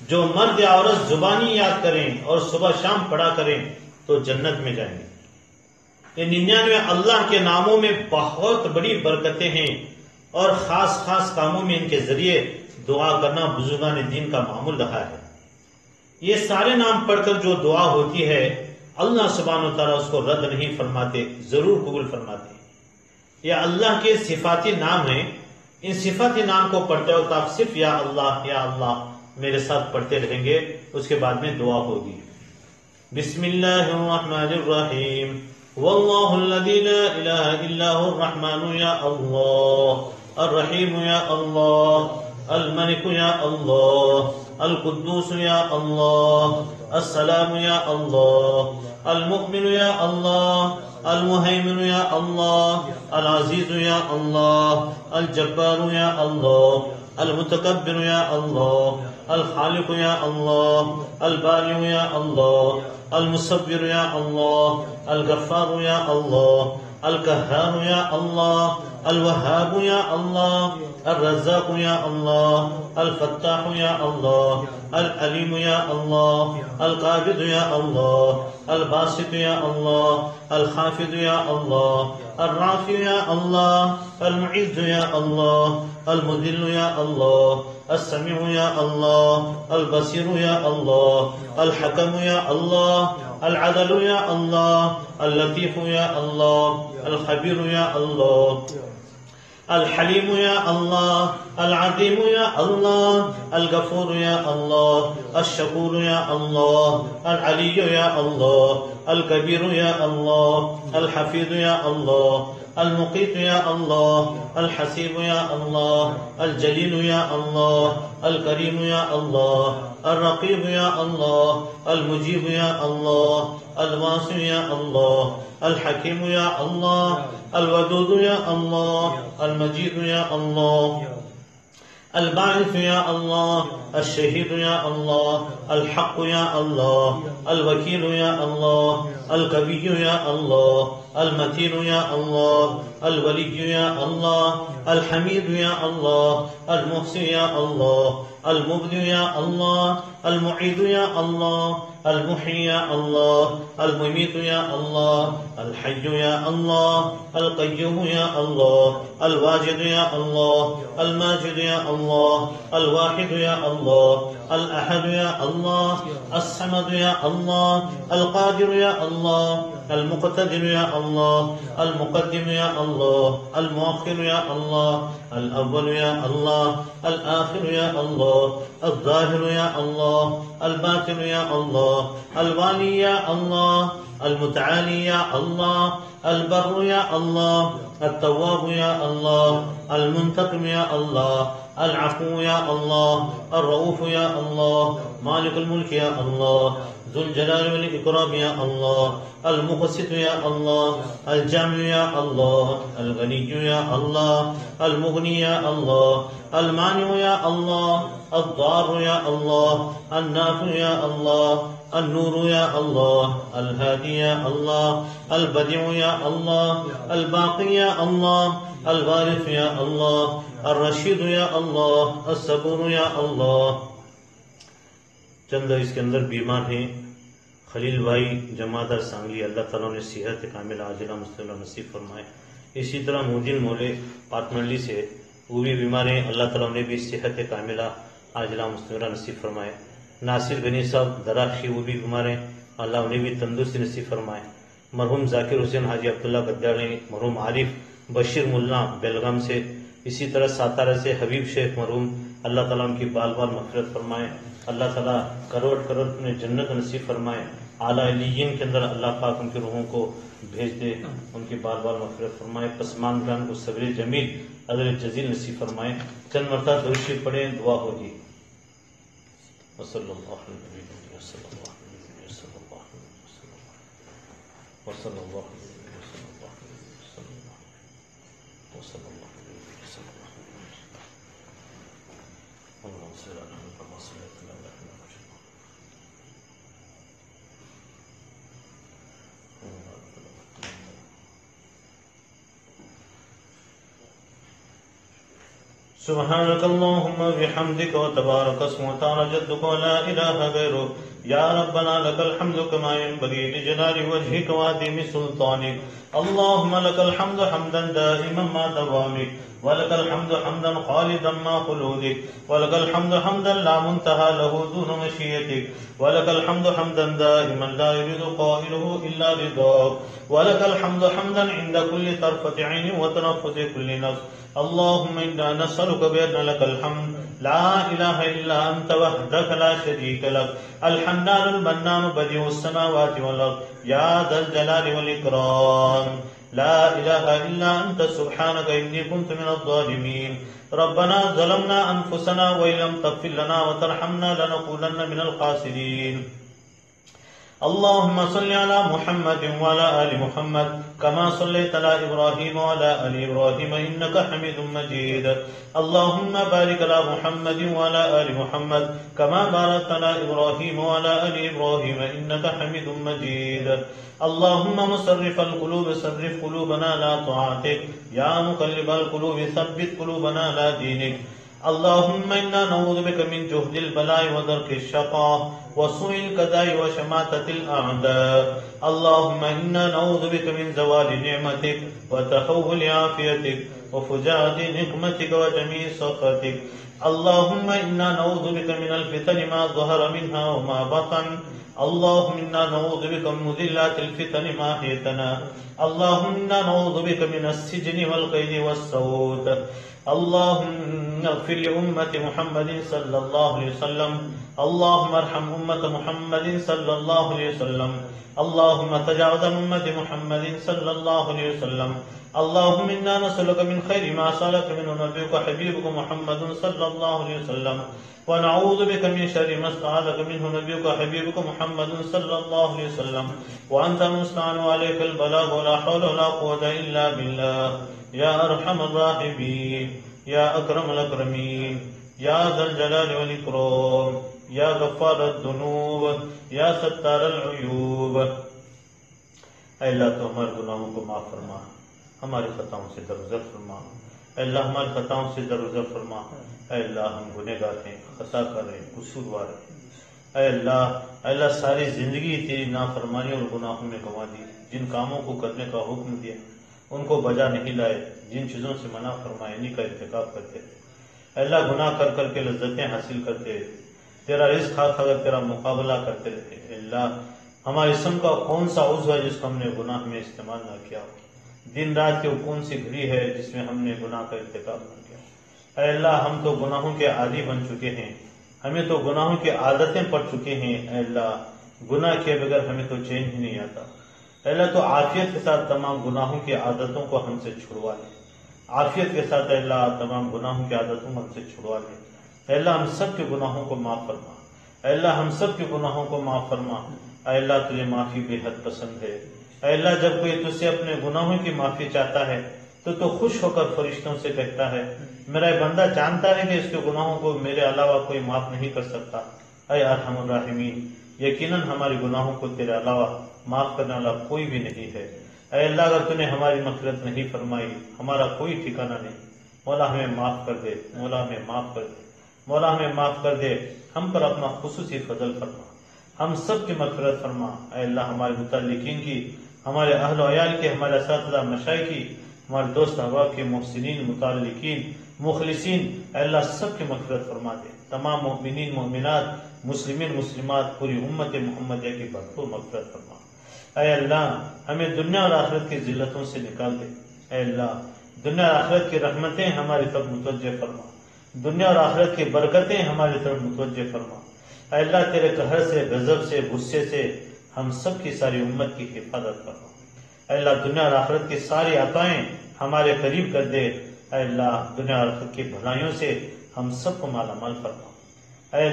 جو مرد یا عورت زبانی یاد کریں اور صبح شام پڑھا کریں تو جنت میں جائیں گے۔ یہ 99 اللہ کے ناموں میں بہت بڑی برکتیں ہیں، اور خاص خاص کاموں میں ان کے ذریعے دعا کرنا بزرگان دین کا معمول رہا ہے۔ یہ سارے نام پڑھ کر جو دعا ہوتی ہے، اللہ سبحانہ و تعالیٰ اس کو رد نہیں فرماتے، ضرور قبول فرماتے۔ یہ اللہ کے صفاتی نام ہیں، ان صفاتی نام کو پڑھتے وقت آپ صرف یا اللہ میرے ساتھ پڑھتے رہیں گے، اس کے بعد میں دعا ہوگی۔ بسم اللہ الرحمن الرحیم، واللہ الذی لا الہ الا هو الرحمن یا اللہ، الرحیم یا اللہ، الملک یا اللہ، القدوس یا اللہ، السلام یا اللہ، المؤمن یا اللہ، المہیمن یا اللہ، العزیز یا اللہ، الجبار یا اللہ، المتکبر یا اللہ، الخالق یا اللہ، البارئ یا اللہ، المصور یا اللہ، الغفار یا اللہ، القہار یا اللہ، الوہاب یا اللہ، الرزاق یا اللہ، الفتاح یا اللہ، العلیم یا اللہ، القابض یا اللہ، الباسط یا اللہ، الخافض یا اللہ، الرافع یا اللہ، المعز یا اللہ، المذل یا اللہ، السمیع یا اللہ، البصیر یا اللہ، الحکم یا اللہ، العدل یا اللہ، اللطیف یا اللہ، الخبیر یا اللہ، الحلیم یا اللہ، العظیم یا اللہ، الغفور یا اللہ، الشکور یا اللہ، العلی یا اللہ، الکبیر یا اللہ، الحفیظ یا اللہ، المقیت یا اللہ، الحسیب یا اللہ، الجلیل یا اللہ، الکریم یا اللہ، الرقیب یا اللہ، المجیب یا اللہ، الواسع یا اللہ، الحکیم یا اللہ، الودود یا اللہ، المجید یا اللہ، الباعث یا اللہ، الشہید یا اللہ، الحق یا اللہ، الوکیل یا اللہ، القوی یا اللہ، المتین یا اللہ، الولی یا اللہ، الحمید یا اللہ، المحسن یا اللہ، المبدع یا اللہ، المعید یا اللہ، المحیی یا اللہ، الممیت یا اللہ، الحی یا اللہ، القیوم یا اللہ، الواجد یا اللہ، الماجد یا اللہ، الواحد یا اللہ، الاحد یا اللہ، الصمد یا اللہ، القادر یا اللہ، المقتدر یا اللہ، المقدم یا اللہ، المؤخر یا اللہ، الاول یا اللہ، الآخر یا اللہ، الظاہر یا اللہ، الباطن یا اللہ، الوالی یا اللہ، المتعالی یا اللہ، البر یا اللہ، التواب یا اللہ، المنتقم یا اللہ، العفو یا اللہ، الرؤوف یا اللہ، مالک الملک یا اللہ، ذو الجلال والاکرام یا اللہ، المقسط یا اللہ، الجامع یا اللہ، الغنی یا اللہ، المغنی یا اللہ، المانع یا اللہ، الضار یا اللہ، النافع یا اللہ، النور یا اللہ، الہادی یا اللہ، البدیع یا اللہ، الباقی یا اللہ، الوارث یا اللہ، الرشید یا اللہ، الصبور یا اللہ۔ چند اس کے اندر بیمار ہیں، خلیل بھائی جماعت سانگلی، اللہ تعالیٰ نے صحت کاملہ عاجلہ مستمرہ نصیب فرمائے۔ اسی طرح مودین مولے پات منڈلی سے، وہ بھی بیمار ہیں، اللہ تعالیٰ نے بھی صحت کاملہ عاجلہ مستمرہ نصیب فرمائے۔ ناصر غنی صاحب دراخشی، وہ بھی بیمار ہیں، اللہ انہیں بھی تندرستی نصیب فرمائے۔ مرحوم ذاکر حسین حاجی عبداللہ گدیاڑی، مرحوم عارف بشیر ملا بیلگام سے، اسی طرح ساتارہ سے حبیب شیخ مرحوم، اللہ تعالیٰ ان کی بال بال مغفرت فرمائے، اللہ تعالیٰ کروڑ کروڑ اپنے جنت نصیب فرمائے، اعلیٰ علیین کے اندر اللہ پاک ان کی روحوں کو بھیج دے، ان کی بال بال مغفرت فرمائے، پسماندگان کو صبر جمیل اجر جزیل نصیب فرمائے۔ چند مرتبہ درود شریف پڑھیں، دعا ہوگی۔ وصلی اللہ علیہ وسلم، وصلی اللہ علیہ وسلم، وصلی اللہ علیہ وسلم۔ سبحانك اللهم وبحمدك وتبارك اسمك وتعالى جدك ولا إله غيرك يا ربنا لك الحمد كما ينبغي لجلال وجهك وعظيم سلطانك اللهم لك الحمد حمدا دائما مع دوامك ولك الحمد حمدا خالدا مع خلودك ولك الحمد حمدا لا منتهى له دون مشيئتك ولك الحمد حمدا دائما لا يريد قائله إلا رضاك ولك الحمد حمدا عند كل طرفة عين وتنفس كل نفس اللهم إنا نسألك بأن لك الحمد لا إله إلا أنت وحدك لا شريك لك الحنان المنان بديع السماوات والأرض يا ذا الجلال والإكرام لا إله إلا أنت سبحانك إني كنت من الظالمين ربنا ظلمنا أنفسنا وإن لم تغفر لنا وترحمنا لنكونن من الخاسرين اللهم صل على محمد وعلى آل محمد كما صليت على إبراهيم وعلى آل إبراهيم إنك حميد مجيد اللهم بارك على محمد وعلى آل محمد كما باركت على إبراهيم وعلى آل إبراهيم إنك حميد مجيد اللهم مصرف القلوب صرف قلوبنا على طاعتك يا مقلب القلوب ثبت قلوبنا على دينك اللهم إنا نعوذ بك من جهد البلاء ودرك الشقاء وسوء القضاء وشماتة الأعداء اللهم إنا نعوذ بك من زوال نعمتك وتحول عافيتك وفجاءة نقمتك وجميع سخطك اللهم إنا نعوذ بك من الفتن ما ظهر منها وما بطن اللهم إنا نعوذ بك من مذلات الفتن ما حيتنا اللهم إنا نعوذ بك من السجن والقيد والسود اللهم اغفر لأمة محمد صلى الله عليه وسلم اللهم ارحم أمة محمد صلى الله عليه وسلم اللهم تجاوز عن أمة محمد صلى الله عليه وسلم اللهم إنا نسألك من خير ما سألك منه نبيك حبيبك محمد صلى الله عليه وسلم ونعوذ بك من شر ما استعاذك منه نبيك حبيبك محمد صلى الله عليه وسلم وأنت المستعان وعليك البلاغ ولا حول ولا قوة إلا بالله يا أرحم الراحمين يا أكرم الأكرمين يا ذا الجلال والإكرام يا غفار الذنوب يا ستار العيوب اے اللہ تو ہمارے گناہوں کو معاف فرما، ہماری خطاؤں سے درگزر فرما، اے اللہ ہماری خطاؤں سے درگزر فرما، اے اللہ ہم گنہگار ہیں، خطا کر رہے ہیں، قصوروار ہیں، اے اللہ ساری زندگی تیری نافرمانی اور گناہوں میں گنوا دی، جن کاموں کو کرنے کا حکم دیا ان کو بجا نہیں لائے، جن چیزوں سے منع فرمائے انہی کا ارتکاب کرتے تھے، اے اللہ گناہ کر کر کے لذتیں حاصل کرتے، تیرا رزق کھا کھا کر تیرا مقابلہ کرتے رہتے، اے اللہ ہمارے جسم کا کون سا عضو ہے جس کو ہم نے گناہ میں استعمال نہ کیا ہو، دن رات کی وہ کون سی گھڑی ہے جس میں ہم نے گناہ کا ارتکاب نہ کیا، اے اللہ ہم تو گناہوں کے عادی بن چکے ہیں، ہمیں تو گناہوں کی عادتیں پڑ چکے ہیں، اے اللہ گناہ کیے بغیر ہمیں تو چین ہی نہیں آتا، اے اللہ تو عافیت کے ساتھ تمام گناہوں کی عادتوں کو ہم سے چھڑوا لے، عافیت کے ساتھ اے اللہ تمام گناہوں کی عادتوں کو ہم سے چھڑوا لے، اے اللہ ہم سب کے گناہوں کو معاف فرما، اے اللہ ہم سب کے گناہوں کو معاف فرما، اے اللہ تجھے معافی بے حد پسند ہے، اے اللہ جب کوئی تجھ سے اپنے گناہوں کی معافی چاہتا ہے تو خوش ہو کر فرشتوں سے کہتا ہے میرا یہ بندہ جانتا ہے کہ اس کے گناہوں کو میرے علاوہ کوئی معاف نہیں کر سکتا، اے ارحم الراحمین یقیناً ہمارے گناہوں کو تیرے علاوہ معاف کرنے والا کوئی بھی نہیں ہے، اے اللہ اگر تو نے ہماری مغفرت نہیں فرمائی ہمارا کوئی ٹھکانہ نہیں، مولا ہمیں معاف کر دے، مولا ہمیں معاف کر دے، مولا ہمیں معاف کر دے، ہم پر اپنا خصوصی فضل فرما، ہم سب کی مغفرت فرما، اے اللہ ہمارے متعلقین کی، ہمارے اہل و عیال کی، ہمارے اساتذہ مشائخ کی، ہمارے دوست احباب کے، محسنین متعلقین مخلصین، اے اللہ سب کی مغفرت فرما دے، تمام مؤمنین مؤمنات مسلمین مسلمات پوری امت محمدیہ کی بھرپور مغفرت فرما، اے اللہ ہمیں دنیا اور آخرت کی ذلتوں سے نکال دے۔ اے اللہ دنیا اور آخرت کی رحمتیں ہماری طرف متوجہ فرما، دنیا اور آخرت کی برکتیں ہماری طرف متوجہ فرما۔ اے اللہ تیرے قہر سے، غضب سے، غصے سے ہم سب کی ساری امت کی حفاظت فرما۔ اے اللہ دنیا اور آخرت کی ساری عطائیں ہمارے قریب کر دے۔ اے اللہ دنیا اور آخرت کی بھلائیوں سے ہم سب کو مالا مال فرما۔ اے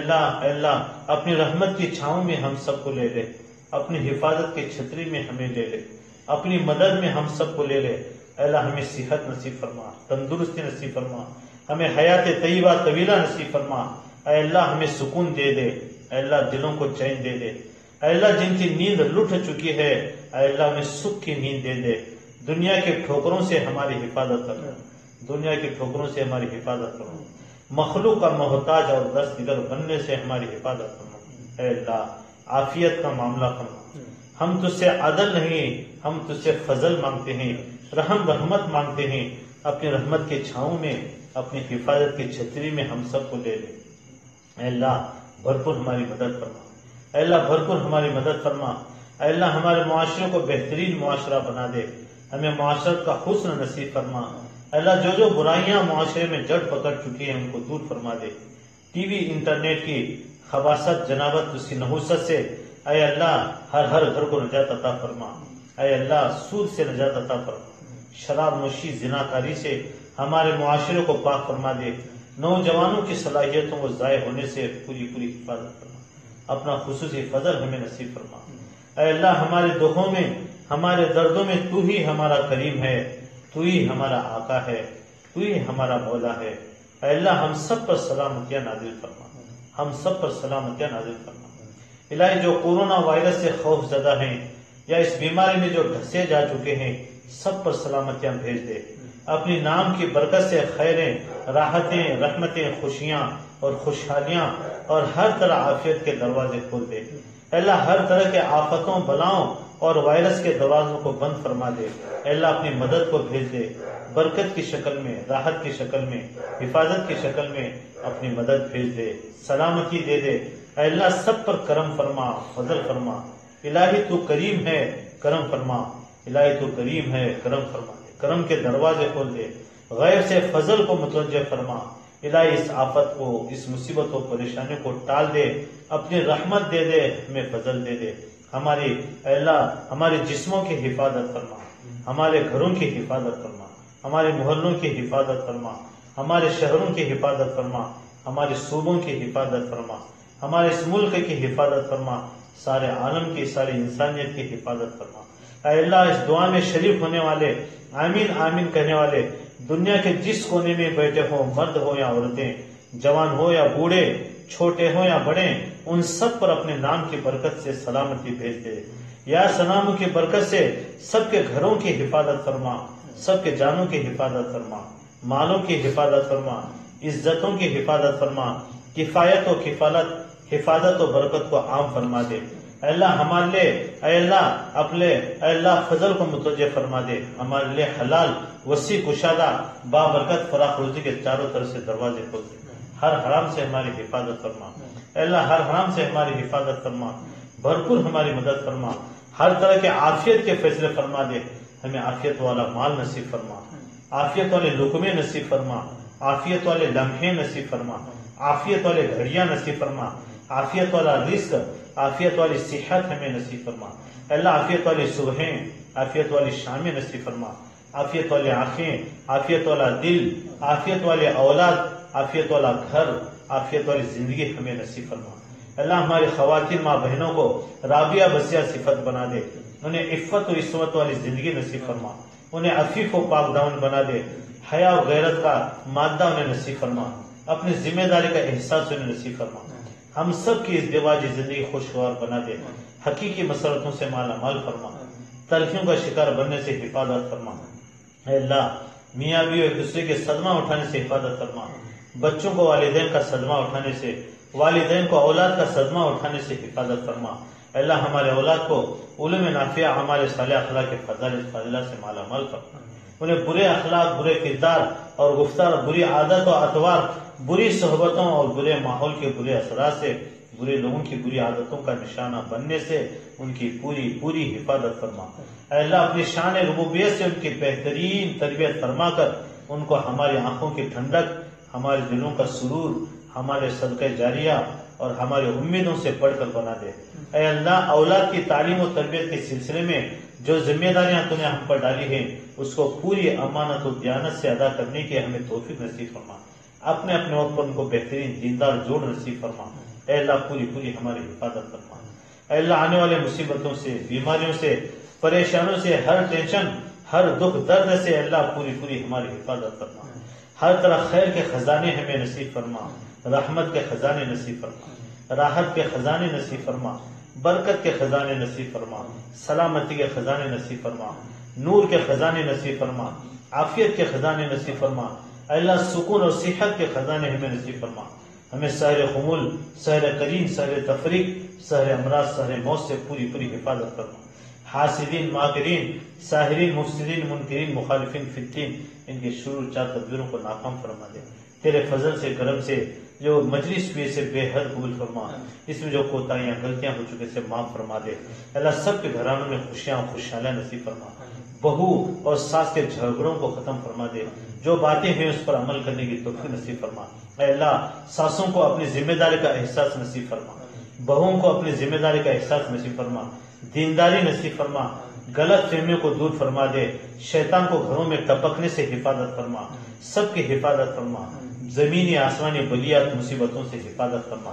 اللہ اپنی رحمت کی چھاؤں میں ہم سب کو لے لے، اپنی حفاظت کی چھتری میں ہمیں لے لے، اپنی مدد میں ہم سب کو لے لے۔ اے اللہ ہمیں صحت نصیب فرما، تندرستی نصیب فرما، ہمیں حیات طیبہ طویلہ نصیب فرما۔ اے اللہ ہمیں سکون دے دے، اے اللہ دلوں کو چین دے دے۔ اے اللہ جن کی نیند لٹ چکی ہے، اے اللہ انہیں سکھ کی نیند دے دے۔ دنیا کے ٹھوکروں سے ہماری حفاظت فرما، دنیا کی ٹھوکروں سے ہماری حفاظت فرما، مخلوق کا محتاج اور دستگیر بننے سے ہماری حفاظت فرما۔ اے اللہ عافیت کا معاملہ فرما، ہم تجھ سے عدل نہیں، ہم تجھ سے فضل مانگتے ہیں، رحم رحمت مانگتے ہیں۔ اپنی رحمت کے چھاؤں میں، اپنی حفاظت کی چھتری میں ہم سب کو لے لے۔ اے اللہ بھرپور ہماری مدد فرما، اے اللہ بھرپور ہماری مدد فرما۔ اے اللہ ہمارے معاشرے کو بہترین معاشرہ بنا دے، ہمیں معاشرت کا حسن نصیب فرما۔ اے اللہ جو برائیاں معاشرے میں جڑ پکڑ چکی ہیں ان کو دور فرما دے۔ ٹی وی انٹرنیٹ کی خباثت جنابت اس کی نحوست سے اے اللہ ہر گھر کو نجات عطا فرما۔ اے اللہ سود سے نجات عطا فرما، شراب نوشی زناکاری سے ہمارے معاشرے کو پاک فرما دے۔ نوجوانوں کی صلاحیتوں کو ضائع ہونے سے پوری حفاظت فرما، اپنا خصوصی فضل ہمیں نصیب فرما۔ اے اللہ ہمارے دکھوں میں، ہمارے دردوں میں تو ہی ہمارا کریم ہے، تو ہی ہمارا آقا ہے، تو ہی ہمارا مولا ہے۔ اے اللہ ہم سب پر سلامتیاں نازل فرما، ہم سب پر سلامتیاں نازل فرما۔ الہی جو کورونا وائرس سے خوف زدہ ہیں یا اس بیماری میں جو ڈھسے جا چکے ہیں سب پر سلامتیاں بھیج دے۔ اپنی نام کی برکت سے خیریں، راحتیں، رحمتیں، خوشیاں اور خوشحالیاں اور ہر طرح عافیت کے دروازے کھول دے۔ اے اللہ ہر طرح کے آفتوں، بلاؤں اور وائرس کے دروازوں کو بند فرما دے۔ اے اللہ اپنی مدد کو بھیج دے، برکت کی شکل میں، راحت کی شکل میں، حفاظت کی شکل میں اپنی مدد بھیج دے، سلامتی دے دے۔ اے اللہ سب پر کرم فرما، فضل فرما۔ الہی تو کریم ہے، کرم فرما۔ الہی تو کریم ہے، کرم فرما دے، کرم کے دروازے کھول دے، غیب سے فضل کو متوجہ فرما۔ الہی اس آفت کو، اس مصیبت و پریشانی کو ٹال دے، اپنی رحمت دے دے، ہمیں فضل دے دے۔ ہماری اے اللہ ہمارے جسموں کی حفاظت فرما، ہمارے گھروں کی حفاظت فرما، ہمارے محلوں کی حفاظت فرما، ہمارے شہروں کی حفاظت فرما، ہمارے صوبوں کی حفاظت فرما، ہمارے اس ملک کی حفاظت فرما، سارے عالم کی، ساری انسانیت کی حفاظت فرما۔ اے اللہ اس دعا میں شریک ہونے والے، آمین آمین کہنے والے، دنیا کے جس کونے میں بیٹھے ہوں، مرد ہو یا عورتیں، جوان ہو یا بوڑھے، چھوٹے ہوں یا بڑے، ان سب پر اپنے نام کی برکت سے سلامتی بھیج دے۔ یا سلاموں کی برکت سے سب کے گھروں کی حفاظت فرما، سب کے جانوں کی حفاظت فرما، مالوں کی حفاظت فرما، عزتوں کی حفاظت فرما، کفایت و کفالت، حفاظت و برکت کو عام فرما دے۔ اے اللہ ہمارے لیے، اے اللہ اپنے اے اللہ فضل کو متوجہ فرما دے، ہمارے لیے حلال وسیع کشادہ بابرکت فراخ روزی کے چاروں طرف سے دروازے کھول دے۔ ہر حرام سے ہماری حفاظت فرما، اے اللہ ہر حرام سے ہماری حفاظت فرما، بھرپور ہماری مدد فرما، ہر طرح کے عافیت کے فیصلے فرما دے، ہمیں عافیت والا مال نصیب فرما، عافیت والے لقمے نصیب فرما، عافیت والے لمحے نصیب فرما، عافیت والے گھڑیاں نصیب فرما، عافیت والا رزق، عافیت والی صحت ہمیں نصیب فرما۔ اے اللہ عافیت والی صبحیں، عافیت والی شامیں نصیب فرما، عافیت والی آنکھیں، عافیت والا دل، عافیت والے اولاد، عافیت والا گھر، عافیت والی زندگی ہمیں نصیب فرما۔ اللہ ہماری خواتین ماں بہنوں کو رابعہ بسیہ صفت بنا دے، انہیں عفت و عصمت والی زندگی نصیب فرما، انہیں عفیف و پاک دامن بنا دے، حیا و غیرت کا مادہ انہیں نصیب فرما، اپنی ذمہ داری کا احساس انہیں نصیب فرما۔ ہم سب کی ازدواجی زندگی خوشگوار بنا دے، حقیقی مسرتوں سے مالا مال فرما، تلخیوں کا شکار بننے سے حفاظت فرما۔ اے اللہ میاں بیوی ایک دوسرے کے صدمہ اٹھانے سے حفاظت فرما، بچوں کو والدین کا صدمہ اٹھانے سے، والدین کو اولاد کا صدمہ اٹھانے سے حفاظت فرما۔ اے اللہ ہمارے اولاد کو علوم نافعہ، ہمارے صالح اخلاق کے فضائل سے مالا مال فرما، انہیں برے اخلاق، برے کردار اور گفتار، بری عادت و اطوار، بری صحبتوں اور برے ماحول کے برے اثرات سے برے لوگوں کی بری عادتوں کا نشانہ بننے سے ان کی پوری پوری حفاظت فرما۔ اے اللہ اپنی شان ربوبیت سے ان کی بہترین تربیت فرما کر ان کو ہماری آنکھوں کی ٹھنڈک، ہمارے دلوں کا سرور، ہمارے صدقہ جاریہ اور ہماری امیدوں سے بڑھ کر بنا دے۔ اے اللہ اولاد کی تعلیم و تربیت کے سلسلے میں جو ذمہ داریاں تو نے ہم پر ڈالی ہیں اس کو پوری امانت و دیانت سے ادا کرنے کی ہمیں توفیق نصیب فرما۔ اپنے اپنے وقت پر ان کو بہترین دیندار جوڑ نصیب فرما۔ اے اللہ پوری پوری ہماری حفاظت فرما۔ اے اللہ آنے والے مصیبتوں سے، بیماریوں سے، پریشانوں سے، ہر ٹینشن، ہر دکھ درد سے اے اللہ پوری پوری ہماری حفاظت فرما۔ ہر طرح خیر کے خزانے ہمیں نصیب فرما، رحمت کے خزانے نصیب فرما، راحت کے خزانے نصیب فرما، برکت کے خزانے نصیب فرما، سلامتی کے خزانے نصیب فرما، نور کے خزانے نصیب فرما، عافیت کے خزانے نصیب فرما۔ اے اللہ سکون اور صحت کے خزانے ہمیں نصیب فرما۔ ہمیں سحر خمول، سحر قرین، سحر تفریق، سحر امراض، سحر موت سے پوری پوری حفاظت فرما۔ حاسدین، ماکرین، ساحرین، مفسدین، منکرین، مخالفین، فتین، ان کے شرور چار تدبیروں کو ناکام فرما دے۔ تیرے فضل سے، کرم سے جو مجلس ہوئی سے بے حد قبول فرما، اس میں جو کوتاہیاں غلطیاں ہو چکے سے معاف فرما دے۔ اللہ سب کے گھرانوں میں خوشیاں اور خوشحالیاں نصیب فرما۔ بہو اور ساس کے جھگڑوں کو ختم فرما دے، جو باتیں ہیں اس پر عمل کرنے کی توفیق نصیب فرما۔ اے اللہ ساسوں کو اپنی ذمہ داری کا احساس نصیب فرما، بہوؤں کو اپنی ذمہ داری کا احساس نصیب فرما، دینداری نصیب فرما، غلط فہمیوں کو دور فرما دے، شیطان کو گھروں میں ٹپکنے سے حفاظت فرما، سب کی حفاظت فرما، زمینی آسمانی بلیات مصیبتوں سے حفاظت فرما۔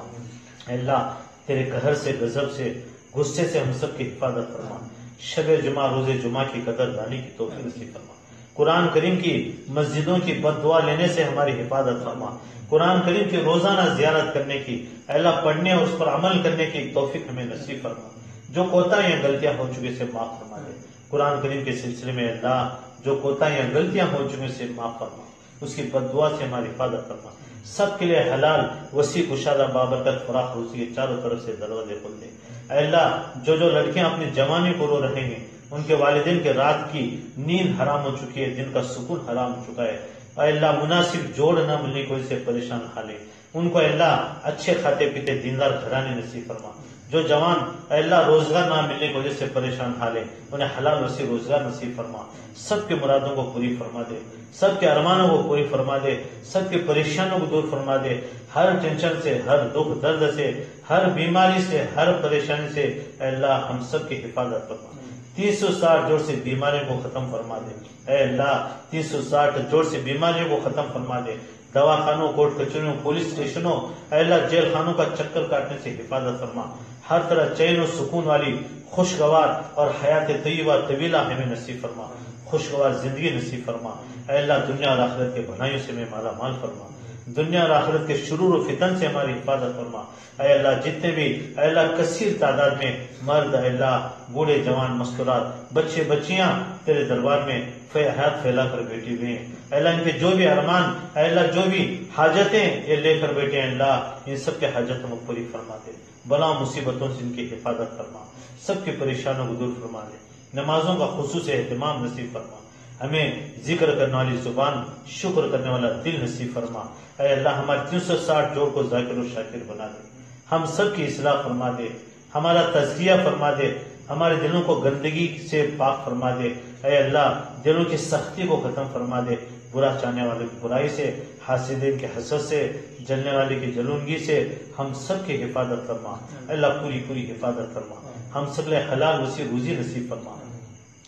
اے اللہ تیرے قہر سے، غضب سے، غصے سے ہم سب کی حفاظت فرما۔ شب جمعہ، روز جمعہ کی قدر دانی کی توفیق نصیب فرما۔ قرآن کریم کی مسجدوں کی بد دعا لینے سے ہماری حفاظت فرما۔ قرآن کریم کی روزانہ زیارت کرنے کی، اے اللہ پڑھنے اور اس پر عمل کرنے کی توفیق ہمیں نصیب فرما۔ جو کوتاہیاں غلطیاں ہو چکے سے معاف فرما دے۔ قرآن کریم کے سلسلے میں اللہ جو کوتاہیاں غلطیاں ہو چکے سے معاف فرما، اس کی بد دعا سے ہماری حفاظت فرما۔ سب کے لیے حلال، وسیع، کشادہ، بابرکت، فراخ روزی کے چاروں طرف سے دروازے کھول دے۔ اے اللہ جو لڑکیاں اپنی جوانی کو رو رہے ہیں، ان کے والدین کے رات کی نیند حرام ہو چکی ہے، دن کا سکون حرام ہو چکا ہے، اے اللہ مناسب جوڑ نہ ملنے کی وجہ سے پریشان حالے، ان کو اے اللہ اچھے کھاتے پیتے دیندار گھرانے نصیب فرما۔ جو جوان اے اللہ روزگار نہ ملنے کی وجہ سے پریشان حالے، انہیں حلال وسیع روزگار نصیب فرما۔ سب کے مرادوں کو پوری فرما دے، سب کے ارمانوں کو پوری فرما دے، سب کی پریشانوں کو دور فرما دے، ہر ٹینشن سے، ہر دکھ درد سے، ہر بیماری سے، ہر پریشانی سے اے اللہ ہم سب کی حفاظت فرما۔ 360 جوڑ سے بیماریوں کو ختم فرما دے، اے اللہ 360 جوڑ سے بیماریوں کو ختم فرما دے۔ دواخانوں، کورٹ کچہریوں، پولیس اسٹیشنوں، اے اللہ جیل خانوں کا چکر کاٹنے سے حفاظت فرما۔ ہر طرح چین و سکون والی خوشگوار اور حیات طیبہ طویلہ ہمیں نصیب فرما، خوشگوار زندگی نصیب فرما۔ اے اللہ دنیا اور آخرت کے بھلائیوں سے ہمیں مالا مال فرما، دنیا اور آخرت کے شرور و فتن سے ہماری حفاظت فرما۔ اے اللہ جتنے بھی اے اللہ کثیر تعداد میں مرد، اے اللہ بوڑھے جوان مستورات بچے بچیاں تیرے دربار میں حیات پھیلا کر بیٹھے ہوئے ہیں، اے اللہ ان کے جو بھی ارمان، اے اللہ جو بھی حاجتیں یہ لے کر بیٹھے ہیں، اللہ ان سب کے حاجتوں کو پوری فرما دے، بلا مصیبتوں سے ان کی حفاظت فرما، سب کی پریشانوں کو دور فرما دے، نمازوں کا خصوص اہتمام نصیب فرما، ہمیں ذکر کرنے والی زبان، شکر کرنے والا دل نصیب فرما۔ اے اللہ ہمارے 360 جوڑ کو ذاکر و شاکر بنا دے، ہم سب کی اصلاح فرما دے، ہمارا تزکیہ فرما دے، ہمارے دلوں کو گندگی سے پاک فرما دے، اے اللہ دلوں کی سختی کو ختم فرما دے، برا چاہنے والے کی برائی سے، حاسدین کے حسد سے، جلنے والے کی جلونگی سے ہم سب کی حفاظت فرما۔ اے اللہ پوری پوری حفاظت فرما، ہم سب لے حلال وسیع روزی نصیب فرما۔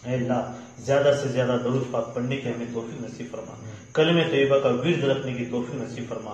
اے اللہ زیادہ سے زیادہ درود پاک پڑھنے کی ہمیں توفیق نصیب فرما، کلمہ طیبہ کا ورد رکھنے کی توفیق نصیب فرما،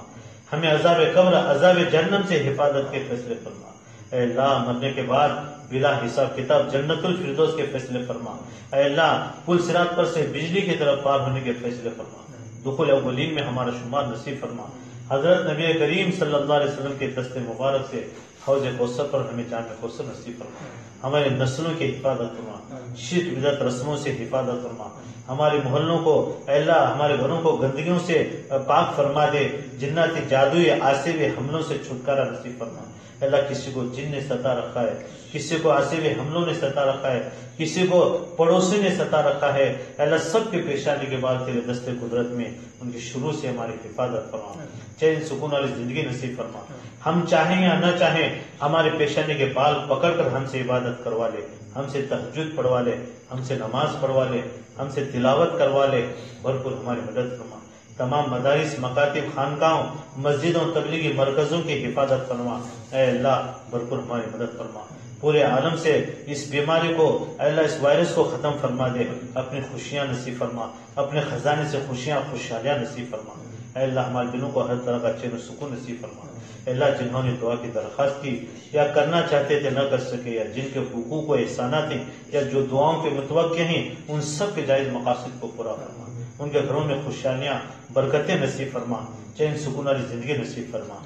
ہمیں عذاب قبر، عذاب جہنم سے حفاظت کے فیصلے فرما۔ اے اللہ مرنے کے بعد بلا حساب کتاب جنت الفردوس کے فیصلے فرما۔ اے اللہ پل صراط پر سے بجلی کی طرف پار ہونے کے فیصلے فرما، دخول اولین میں ہمارا شمار نصیب فرما، حضرت نبی کریم صلی اللہ علیہ وسلم کے دست مبارک سے حوض کوثر پر ہمیں جام کوثر نصیب فرما، ہمارے نسلوں کی حفاظت فرما، شرک بدعت رسموں سے حفاظت فرما، ہمارے محلوں کو اے اللہ ہمارے گھروں کو گندگیوں سے پاک فرما دے، جناتی جادوئی آسیبی حملوں سے چھٹکارا نصیب فرما۔ اللہ کسی کو جن نے ستا رکھا ہے، کسی کو عصبی حملوں نے ستا رکھا ہے، کسی کو پڑوسی نے ستا رکھا ہے، اللہ سب کے پیش آنے کے بعد تیرے دست قدرت میں ان کی شروع سے ہماری حفاظت فرما، چین سکون والی زندگی نصیب فرما۔ ہم چاہیں یا نہ چاہیں ہمارے پیش آنے کے بال پکڑ کر ہم سے عبادت کروا لے، ہم سے تہجد پڑھوا لے، ہم سے نماز پڑھوا لے، ہم سے تلاوت کروا لے، بھرپور ہماری مدد فرما۔ تمام مدارس، مکاتب، خانقاہوں، مسجدوں، تبلیغی مرکزوں کی حفاظت فرما، اے اللہ بھرپور ہماری مدد فرما۔ پورے عالم سے اس بیماری کو، اے اللہ اس وائرس کو ختم فرما دے، اپنی خوشیاں نصیب فرما، اپنے خزانے سے خوشیاں خوشحالیاں نصیب فرما۔ اے اللہ ہمارے دلوں کو ہر طرح کا چین و سکون نصیب فرما۔ اے اللہ جنہوں نے دعا کی درخواست کی یا کرنا چاہتے تھے نہ کر سکے، یا جن کے حقوق و احسانات ہیں یا جو دعاؤں کے متوقع ہیں، ان سب کے جائز مقاصد کو پورا فرما، ان کے گھروں میں خوشحالیاں برکتیں نصیب فرما، چین سکون والی زندگی نصیب فرما۔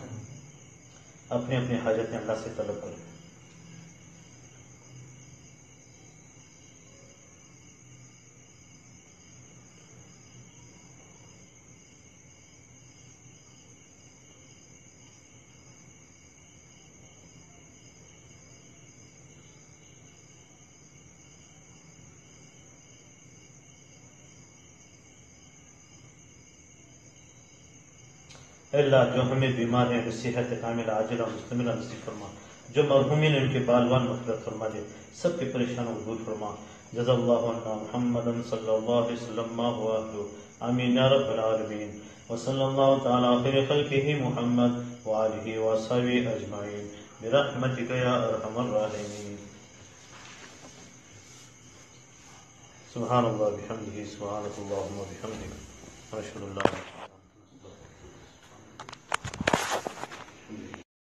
اپنی اپنی حاجتیں اللہ سے طلب کریں۔ اے اللہ جو ہمیں بیمار ہیں صحت کاملہ عاجلہ مستمرہ نصیب فرما، جو مرحومین ان کے بالوان مغفرت فرما دے، سب کے پریشانوں کو دور فرما۔ جزا اللہ عنا محمد صلی اللہ علیہ وسلم ما هو اهله آمین یا رب العالمین، وصلی اللہ تعالی خیر خلقہ محمد وآلہ وصحبہ اجمعین برحمتک یا ارحم الراحمین۔ سبحان اللہ بحمدہ، سبحانک اللہم وبحمدک، اشہد ان لا الہ الا انت۔